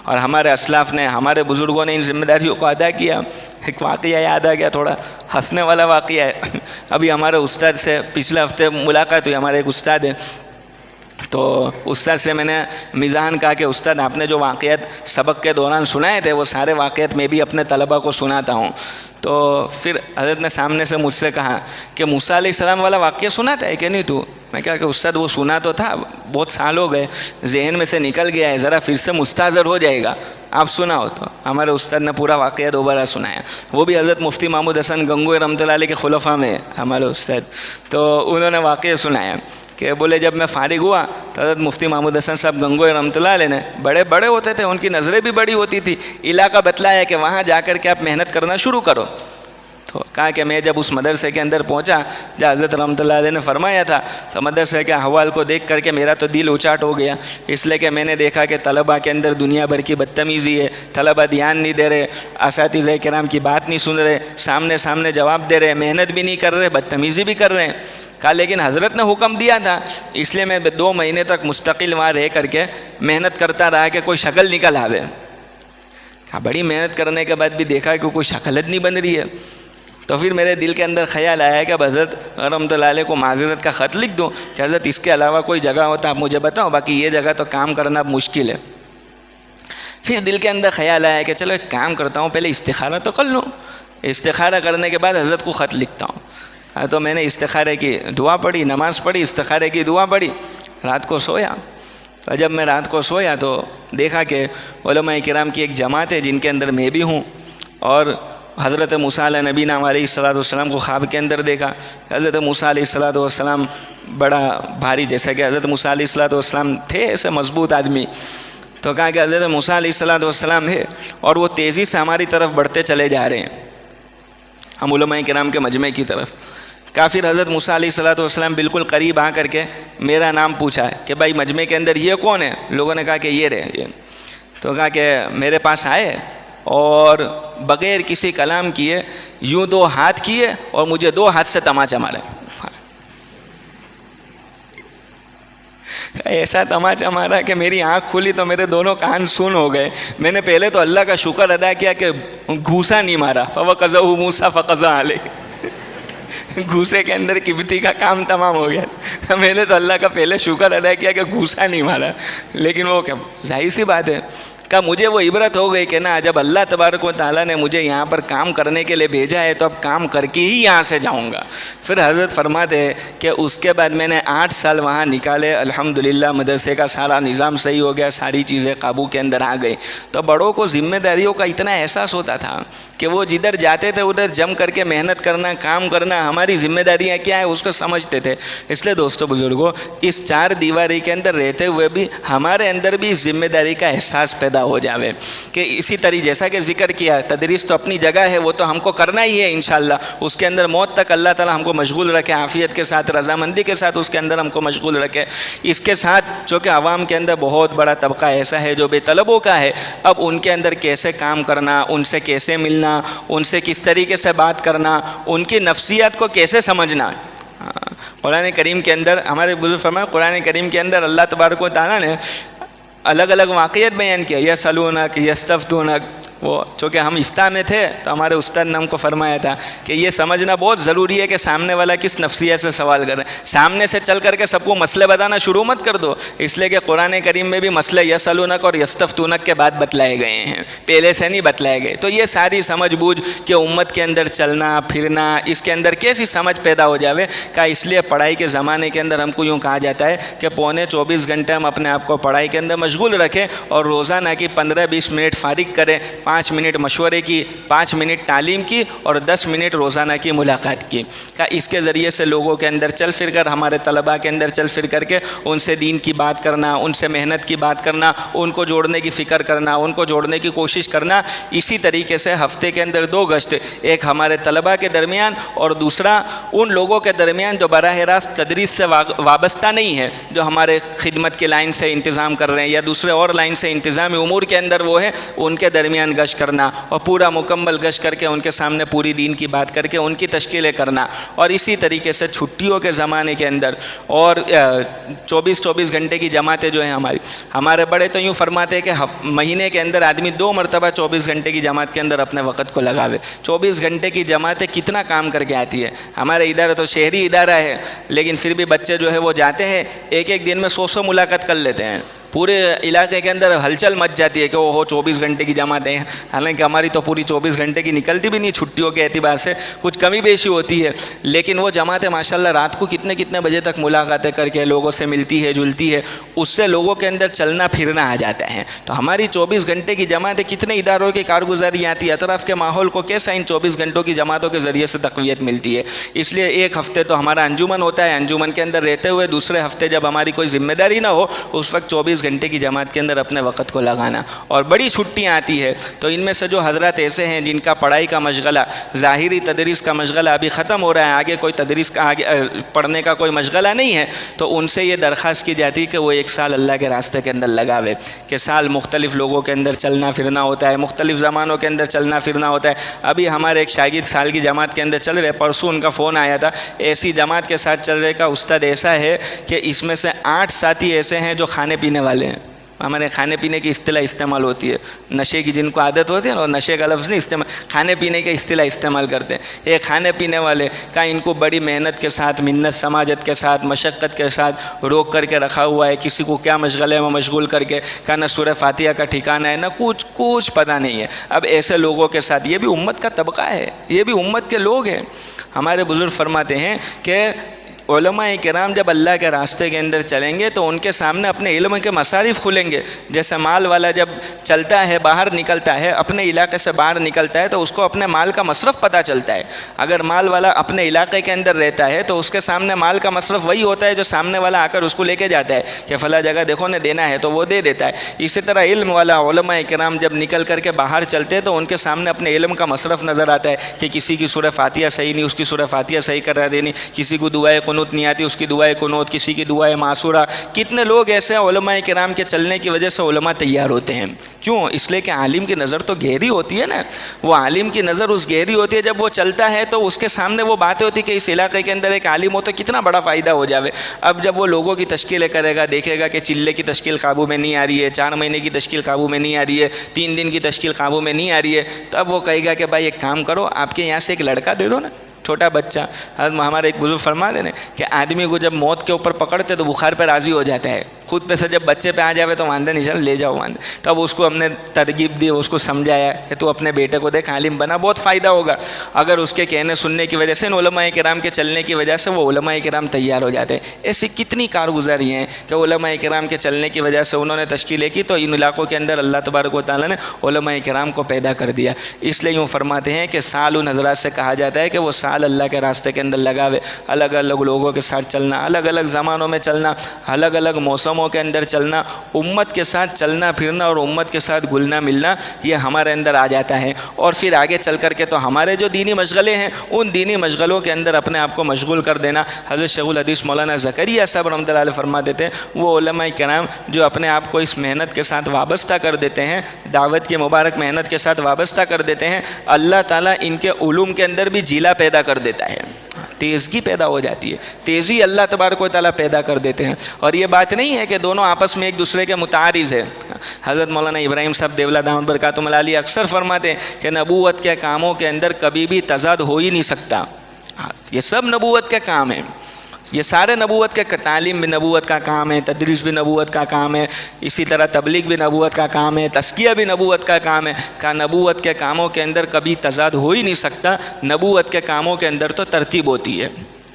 اور ہمارے اسلاف نے، ہمارے بزرگوں نے ان ذمہ داریوں کو ادا کیا۔ ایک واقعہ یاد آ گیا، تھوڑا ہنسنے والا واقعہ ہے۔ ابھی ہمارے استاد سے پچھلے ہفتے ملاقات ہوئی، ہمارے ایک استاد ہیں، تو استاد سے میں نے مزاحاً کہا کہ استاد آپ نے جو واقعات سبق کے دوران سنائے تھے وہ سارے واقعات میں بھی اپنے طلبہ کو سناتا ہوں۔ تو پھر حضرت نے سامنے سے مجھ سے کہا کہ موسیٰ علیہ السلام والا واقعہ سناتا ہے کہ نہیں تو؟ میں کہا کہ استاد وہ سنا تو تھا، بہت سال ہو گئے، ذہن میں سے نکل گیا ہے، ذرا پھر سے مستحضر ہو جائے گا، آپ سناؤ۔ تو ہمارے استاد نے پورا واقعہ دوبارہ سنایا، وہ بھی حضرت مفتی محمود حسن گنگوئی رحمۃ اللہ علیہ کے خلفاء میں ہمارے استاد، تو انہوں نے واقعہ سنایا کہ بولے جب میں فارغ ہوا تو حضرت مفتی محمود حسن صاحب گنگوئی رحمۃ اللہ علیہ نے بڑے ہوتے تھے، ان کی نظریں بھی بڑی ہوتی تھی، علاقہ بتلایا کہ وہاں جا کر کے آپ محنت کرنا شروع کرو۔ تو کہا کہ میں جب اس مدرسے کے اندر پہنچا جہاں حضرت رحمۃ اللہ علیہ نے فرمایا تھا، تو مدرسے کے احوال کو دیکھ کر کے میرا تو دل اچاٹ ہو گیا، اس لیے کہ میں نے دیکھا کہ طلباء کے اندر دنیا بھر کی بدتمیزی ہے، طلباء دھیان نہیں دے رہے، اساتذہ کرام کی بات نہیں سن رہے، سامنے جواب دے رہے، محنت بھی نہیں کر رہے، بدتمیزی بھی کر رہے ہیں۔ کہا لیکن حضرت نے حکم دیا تھا، اس لیے میں 2 مہینے تک مستقل وہاں رہ کر کے محنت کرتا رہا کہ کوئی شکل نکل آوے۔ کہا بڑی محنت کرنے کے بعد بھی دیکھا کہ کوئی شکلت نہیں بن رہی ہے، تو پھر میرے دل کے اندر خیال آیا کہ اب حضرت رحمۃ اللہ علیہ کو معذرت کا خط لکھ دوں کہ حضرت اس کے علاوہ کوئی جگہ ہوتا آپ مجھے بتاؤ، باقی یہ جگہ تو کام کرنا اب مشکل ہے۔ پھر دل کے اندر خیال آیا کہ چلو ایک کام کرتا ہوں، پہلے استخارہ تو کر لوں، استخارہ کرنے کے بعد حضرت کو خط لکھتا ہوں۔ تو میں نے استخارے کی دعا پڑھی، نماز پڑھی، استخارے کی دعا پڑھی، رات کو سویا۔ اور جب میں رات کو سویا تو دیکھا کہ علماء کرام کی ایک جماعت ہے جن کے اندر میں بھی ہوں، اور حضرت موسیٰ علیہ نبینا علیہ السلام کو خواب کے اندر دیکھا۔ حضرت موسیٰ علیہ السلام بڑا بھاری، جیسا کہ حضرت موسیٰ علیہ السلام تھے ایسے مضبوط آدمی، تو کہا کہ حضرت موسیٰ علیہ السلام ہے اور وہ تیزی سے ہماری طرف بڑھتے چلے جا رہے ہیں، ہم علماء کرام کے مجمع کی طرف۔ کافر حضرت موسیٰ علیہ السلام بالکل قریب آ کر کے میرا نام پوچھا کہ بھائی مجمع کے اندر یہ کون ہے؟ لوگوں نے کہا کہ یہ رہے، تو کہا کہ میرے پاس آئے اور بغیر کسی کلام کیے یوں 2 ہاتھ کیے اور مجھے 2 ہاتھ سے تماچا مارے۔ ایسا تماچا مارا کہ میری آنکھ کھلی تو میرے دونوں کان سن ہو گئے۔ میں نے پہلے تو اللہ کا شکر ادا کیا کہ گھوسا نہیں مارا، فَوَقَذَهُ مُوسَىٰ فَقَضَىٰ عَلَيْهِ، گھوسے کے اندر کبتی کا کام تمام ہو گیا۔ میں نے تو اللہ کا پہلے شکر ادا کیا کہ گھوسا نہیں مارا، لیکن وہ کیا ظاہر سی بات ہے کہ مجھے وہ عبرت ہو گئی کہ نا جب اللہ تبارک و تعالیٰ نے مجھے یہاں پر کام کرنے کے لیے بھیجا ہے تو اب کام کر کے ہی یہاں سے جاؤں گا۔ پھر حضرت فرماتے ہیں کہ اس کے بعد میں نے 8 سال وہاں نکالے، الحمدللہ مدرسے کا سارا نظام صحیح ہو گیا، ساری چیزیں قابو کے اندر آ گئی۔ تو بڑوں کو ذمہ داریوں کا اتنا احساس ہوتا تھا کہ وہ جدھر جاتے تھے ادھر جم کر کے محنت کرنا، کام کرنا، ہماری ذمہ داریاں کیا ہیں اس کو سمجھتے تھے۔ اس لیے دوستو بزرگوں، اس 4 دیواری کے اندر رہتے ہوئے بھی ہمارے اندر بھی ذمہ داری کا احساس پیدا ہو جاوے کہ اسی طرح جیسا کہ ذکر کیا تدریس تو اپنی جگہ ہے، وہ تو ہم کو کرنا ہی ہے انشاءاللہ، اس کے اندر موت تک اللہ تعالی ہم کو مشغول رکھے، عافیت کے ساتھ، رضامندی کے ساتھ اس کے اندر ہم کو مشغول رکھے۔ اس کے ساتھ چونکہ عوام کے اندر بہت بڑا طبقہ ایسا ہے جو بے طلبوں کا ہے، اب ان کے اندر کیسے کام کرنا، ان سے کیسے ملنا، ان سے کس طریقے سے بات کرنا، ان کی نفسیات کو کیسے سمجھنا۔ قرآن کریم کے اندر ہمارے بزرگ فرمائے، قرآن کریم کے اندر اللہ تبارک و تعالیٰ نے الگ الگ واقعیت بیان کیا، یسألونک یستفتونک۔ وہ چونکہ ہم افتاح میں تھے تو ہمارے استاد نے ہم کو فرمایا تھا کہ یہ سمجھنا بہت ضروری ہے کہ سامنے والا کس نفسیت سے سوال کر رہے ہیں، سامنے سے چل کر کے سب کو مسئلے بتانا شروع مت کر دو، اس لیے کہ قرآن کریم میں بھی مسئلے یسألونک اور یستفتونک کے بعد بتلائے گئے ہیں، پہلے سے نہیں بتلائے گئے۔ تو یہ ساری سمجھ بوجھ کہ امت کے اندر چلنا پھرنا، اس کے اندر کیسی سمجھ پیدا ہو جاوے کا، اس لیے پڑھائی کے زمانے کے اندر ہم کو یوں کہا جاتا ہے کہ 24 ہم اپنے آپ کو پڑھائی کے اندر مشغول رکھیں اور روزانہ کی 15-20 منٹ فارغ کریں، 5 منٹ مشورے کی، 5 منٹ تعلیم کی اور 10 منٹ روزانہ کی ملاقات کی، کہ اس کے ذریعے سے لوگوں کے اندر چل پھر کر، ہمارے طلباء کے اندر چل پھر کر کے ان سے دین کی بات کرنا، ان سے محنت کی بات کرنا، ان کو جوڑنے کی فکر کرنا، ان کو جوڑنے کی کوشش کرنا۔ اسی طریقے سے ہفتے کے اندر 2 گشت، ایک ہمارے طلباء کے درمیان اور دوسرا ان لوگوں کے درمیان جو براہ راست تدریس سے وابستہ نہیں ہے، جو ہمارے خدمت کے لائن سے انتظام کر رہے ہیں یا دوسرے اور لائن سے انتظامی امور کے اندر وہ ہے، ان کے درمیان گشت کرنا اور پورا مکمل گشت کر کے ان کے سامنے پوری دین کی بات کر کے ان کی تشکیلیں کرنا۔ اور اسی طریقے سے چھٹیوں کے زمانے کے اندر اور 24 گھنٹے کی جماعتیں جو ہیں ہمارے بڑے تو یوں فرماتے ہیں کہ مہینے کے اندر آدمی 2 مرتبہ 24 گھنٹے کی جماعت کے اندر اپنے وقت کو لگاوے۔ 24 گھنٹے کی جماعتیں کتنا کام کر کے آتی ہے۔ ہمارے ادارہ تو شہری ادارہ ہے، لیکن پھر بھی بچے جو ہے وہ جاتے ہیں، ایک دن میں 100 ملاقات کر لیتے ہیں، پورے علاقے کے اندر ہلچل مچ جاتی ہے کہ وہ 24 گھنٹے کی جماعت ہے، حالانکہ ہماری تو پوری 24 گھنٹے کی نکلتی بھی نہیں، چھٹیوں کے اعتبار سے کچھ کمی بیشی ہوتی ہے، لیکن وہ جماعتیں ماشاءاللہ رات کو کتنے بجے تک ملاقاتیں کر کے لوگوں سے ملتی ہے جلتی ہے، اس سے لوگوں کے اندر چلنا پھرنا آ جاتا ہے۔ تو ہماری 24 گھنٹے کی جماعتیں کتنے اداروں کی کارگزاری آتی ہے، اطراف کے ماحول کو کیسا ان 24 گھنٹوں کی جماعتوں کے ذریعے سے تقویت ملتی ہے۔ اس لیے ایک ہفتے تو ہمارا انجمن ہوتا ہے، انجمن کے اندر رہتے ہوئے دوسرے ہفتے جب ہماری کوئی ذمہ داری نہ ہو، اس وقت 24 24 گھنٹے کی جماعت کے اندر اپنے وقت کو لگانا. اور بڑی چھٹیاں آتی ہے تو ان میں سے جو حضرات ایسے ہیں جن کا پڑھائی کا مشغلہ، ظاہری تدریس کا مشغلہ ابھی ختم ہو رہا ہے، آگے کوئی تدریس کا آگے پڑھنے کا کوئی مشغلہ نہیں ہے، تو ان سے یہ درخواست کی جاتی ہے کہ وہ 1 سال اللہ کے راستے کے اندر لگاوے. کہ سال مختلف لوگوں کے اندر چلنا پھرنا ہوتا ہے، مختلف زمانوں کے اندر چلنا پھرنا ہوتا ہے. ابھی ہمارے ایک شاگرد سال کی جماعت کے اندر چل رہے، پرسوں ان کا فون آیا تھا، ایسی جماعت کے ساتھ چل رہے کا استاد ایسا ہے کہ اس میں سے 8 ساتھی ایسے ہیں جو کھانے پینے والے ہیں. ہمارے کھانے پینے کی اصطلاح استعمال ہوتی ہے، نشے کی جن کو عادت ہوتی ہے نا، اور نشے کا لفظ نہیں استعمال، کھانے پینے کی اصطلاح استعمال کرتے ہیں. یہ کھانے پینے والے کا ان کو بڑی محنت کے ساتھ، منت سماجت کے ساتھ، مشقت کے ساتھ روک کر کے رکھا ہوا ہے. کسی کو کیا مشغلے میں مشغول کر کے کا نہ سورہ فاتحہ کا ٹھکانہ ہے، نہ کچھ پتہ نہیں ہے. اب ایسے لوگوں کے ساتھ، یہ بھی امت کا طبقہ ہے، یہ بھی امت کے لوگ ہیں. ہمارے بزرگ فرماتے ہیں کہ علماء کرام جب اللہ کے راستے کے اندر چلیں گے تو ان کے سامنے اپنے علم کے مصارف کھلیں گے. جیسے مال والا جب چلتا ہے، باہر نکلتا ہے، اپنے علاقے سے باہر نکلتا ہے تو اس کو اپنے مال کا مصرف پتہ چلتا ہے. اگر مال والا اپنے علاقے کے اندر رہتا ہے تو اس کے سامنے مال کا مصرف وہی ہوتا ہے جو سامنے والا آ کر اس کو لے کے جاتا ہے کہ فلاں جگہ دیکھو نے دینا ہے تو وہ دے دیتا ہے. اسی طرح علم والا، علماء کرام جب نکل کر کے باہر چلتے ہیں تو ان کے سامنے اپنے علم کا مصرف نظر آتا ہے کہ کسی کی سورہ فاتحہ صحیح نہیں، اس کی سورہ فاتحہ صحیح کرا دینی، کسی کو دعائے قنوت نہیں آتی، اس کی دعائے قنوت، کسی کی دعائے معصورہ. کتنے لوگ ایسے ہیں علماء کرام کے چلنے کی وجہ سے علماء تیار ہوتے ہیں. کیوں؟ اس لیے کہ عالم کی نظر تو گہری ہوتی ہے نا. وہ عالم کی نظر اس گہری ہوتی ہے، جب وہ چلتا ہے تو اس کے سامنے وہ باتیں ہوتی کہ اس علاقے کے اندر ایک عالم ہو تو کتنا بڑا فائدہ ہو جاوے. اب جب وہ لوگوں کی تشکیلیں کرے گا، دیکھے گا کہ چلے کی تشکیل قابو میں نہیں آ رہی ہے، 4 مہینے کی تشکیل قابو میں نہیں آ رہی ہے، 3 دن کی تشکیل قابو میں نہیں آ رہی ہے، تو اب وہ کہے گا کہ بھائی ایک کام کرو، آپ کے یہاں سے ایک لڑکا دے دو نا، چھوٹا بچہ. ہمارے ایک بزرگ فرما دے کہ آدمی کو جب موت کے اوپر پکڑتے تو بخار پہ راضی ہو جاتا ہے، خود پہ سے جب بچے پہ آ جاوے تو واندہ نہیں چل، لے جاؤ واندہ. تو اب اس کو ہم نے ترغیب دی، اس کو سمجھایا کہ تو اپنے بیٹے کو دیکھ عالم بنا، بہت فائدہ ہوگا. اگر اس کے کہنے سننے کی وجہ سے، علماء کرام کے چلنے کی وجہ سے وہ علماء کرام تیار ہو جاتے ہیں. ایسی کتنی کارگزاری ہیں کہ علماء کرام کے چلنے کی وجہ سے انہوں نے تشکیلیں کی تو ان علاقوں کے اندر اللہ تبارک و تعالیٰ نے علماء کرام کو پیدا کر دیا. اس لیے یوں فرماتے ہیں کہ سال ان حضرات سے کہا جاتا ہے کہ وہ سال اللہ کے راستے کے اندر لگاوے. الگ الگ لوگوں کے ساتھ چلنا، الگ الگ زمانوں میں چلنا، الگ الگ موسموں کے اندر چلنا، امت کے ساتھ چلنا پھرنا اور امت کے ساتھ گلنا ملنا، یہ ہمارے اندر آ جاتا ہے. اور پھر آگے چل کر کے تو ہمارے جو دینی مشغلے ہیں ان دینی مشغلوں کے اندر اپنے آپ کو مشغول کر دینا. حضرت شیخ الحدیث مولانا زکریا صاحب رحمۃ اللہ علیہ فرما دیتے ہیں، وہ علماء کرام جو اپنے آپ کو اس محنت کے ساتھ وابستہ کر دیتے ہیں، دعوت کی مبارک محنت کے ساتھ وابستہ کر دیتے ہیں، اللہ تعالیٰ ان کے علوم کے اندر بھی جیلا پیدا کر دیتا ہے، تیزگی پیدا ہو جاتی ہے، تیزی اللہ تبارک و تعالیٰ پیدا کر دیتے ہیں. اور یہ بات نہیں ہے کہ دونوں آپس میں ایک دوسرے کے متعارض ہے. حضرت مولانا ابراہیم صاحب دیولہ دامت برکاتہم العالیہ اکثر فرماتے ہیں کہ نبوت کے کاموں کے اندر کبھی بھی تضاد ہو ہی نہیں سکتا. یہ سب نبوت کے کام ہیں، یہ سارے نبوت کے، تعلیم بھی نبوت کا کام ہے، تدریس بھی نبوت کا کام ہے، اسی طرح تبلیغ بھی نبوت کا کام ہے، تزکیہ بھی نبوت کا کام ہے. کہ نبوت کے کاموں کے اندر کبھی تضاد ہو ہی نہیں سکتا. نبوت کے کاموں کے اندر تو ترتیب ہوتی ہے،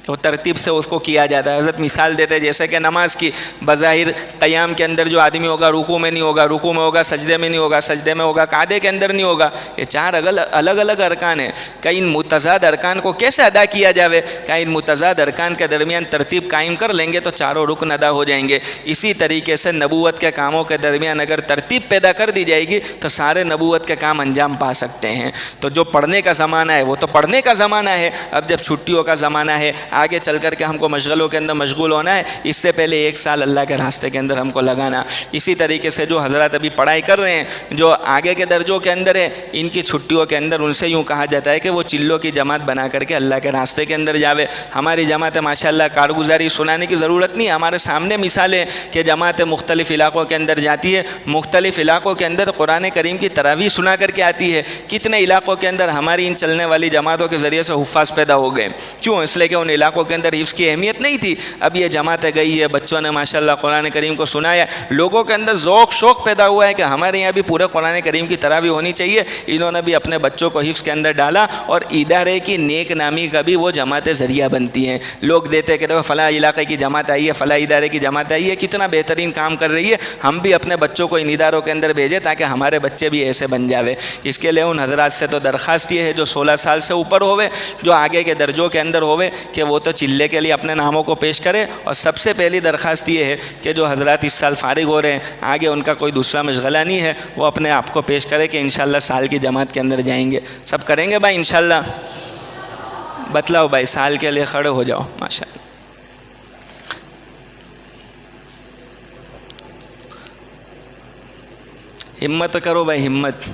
وہ ترتیب سے اس کو کیا جاتا ہے. حضرت مثال دیتے ہیں جیسے کہ نماز کی، بظاہر قیام کے اندر جو آدمی ہوگا رکوع میں نہیں ہوگا، رکوع میں ہوگا سجدے میں نہیں ہوگا، سجدے میں ہوگا قعدے کے اندر نہیں ہوگا. یہ 4 الگ الگ ارکان ہیں. کہ ان متضاد ارکان کو کیسے ادا کیا جاوے؟ کہ ان متضاد ارکان کے درمیان ترتیب قائم کر لیں گے تو چاروں رکن ادا ہو جائیں گے. اسی طریقے سے نبوت کے کاموں کے درمیان اگر ترتیب پیدا کر دی جائے گی تو سارے نبوت کے کام انجام پا سکتے ہیں. تو جو پڑھنے کا زمانہ ہے وہ تو پڑھنے کا زمانہ ہے. اب جب چھٹیوں کا زمانہ ہے، آگے چل کر کے ہم کو مشغلوں کے اندر مشغول ہونا ہے، اس سے پہلے 1 سال اللہ کے راستے کے اندر ہم کو لگانا. اسی طریقے سے جو حضرات ابھی پڑھائی کر رہے ہیں، جو آگے کے درجوں کے اندر ہے، ان کی چھٹیوں کے اندر ان سے یوں کہا جاتا ہے کہ وہ چلوں کی جماعت بنا کر کے اللہ کے راستے کے اندر جاوے. ہماری جماعت ماشاءاللہ کارگزاری سنانے کی ضرورت نہیں، ہمارے سامنے مثالیں کہ جماعت مختلف علاقوں کے اندر جاتی ہے، مختلف علاقوں کے اندر قرآن کریم کی تراویح سنا کر کے آتی ہے. کتنے علاقوں کے اندر ہماری ان چلنے والی جماعتوں کے ذریعے سے حفاظ پیدا ہو گئے. کیوں؟ اس لیے کہ ان علاقوں کے اندر حفظ کی اہمیت نہیں تھی. اب یہ جماعتیں گئی ہے، بچوں نے ماشاءاللہ قرآن کریم کو سنایا، لوگوں کے اندر ذوق شوق پیدا ہوا ہے کہ ہمارے یہاں بھی پورے قرآن کریم کی تراویح ہونی چاہیے. انہوں نے بھی اپنے بچوں کو حفظ کے اندر ڈالا اور ادارے کی نیک نامی کا بھی وہ جماعتیں ذریعہ بنتی ہیں. لوگ دیتے کہ فلاں علاقے کی جماعت آئی ہے، فلاں ادارے کی جماعت آئی ہے، کتنا بہترین کام کر رہی ہے، ہم بھی اپنے بچوں کو ان اداروں کے اندر بھیجیں تاکہ ہمارے بچے بھی ایسے بن جاوے. اس کے لیے ان حضرات سے تو درخواست یہ ہے جو 16 سال سے اوپر ہوئے، جو آگے کے درجوں کے اندر ہوئے، کہ وہ تو چلے کے لیے اپنے ناموں کو پیش کرے. اور سب سے پہلی درخواست یہ ہے کہ جو حضرات اس سال فارغ ہو رہے ہیں, آگے ان کا کوئی دوسرا مشغلہ نہیں ہے, وہ اپنے آپ کو پیش کرے کہ انشاءاللہ سال کی جماعت کے اندر جائیں گے. سب کریں گے بھائی انشاءاللہ؟ بتلاؤ بھائی, سال کے لیے کھڑے ہو جاؤ. ماشاءاللہ, ہمت کرو بھائی, ہمت.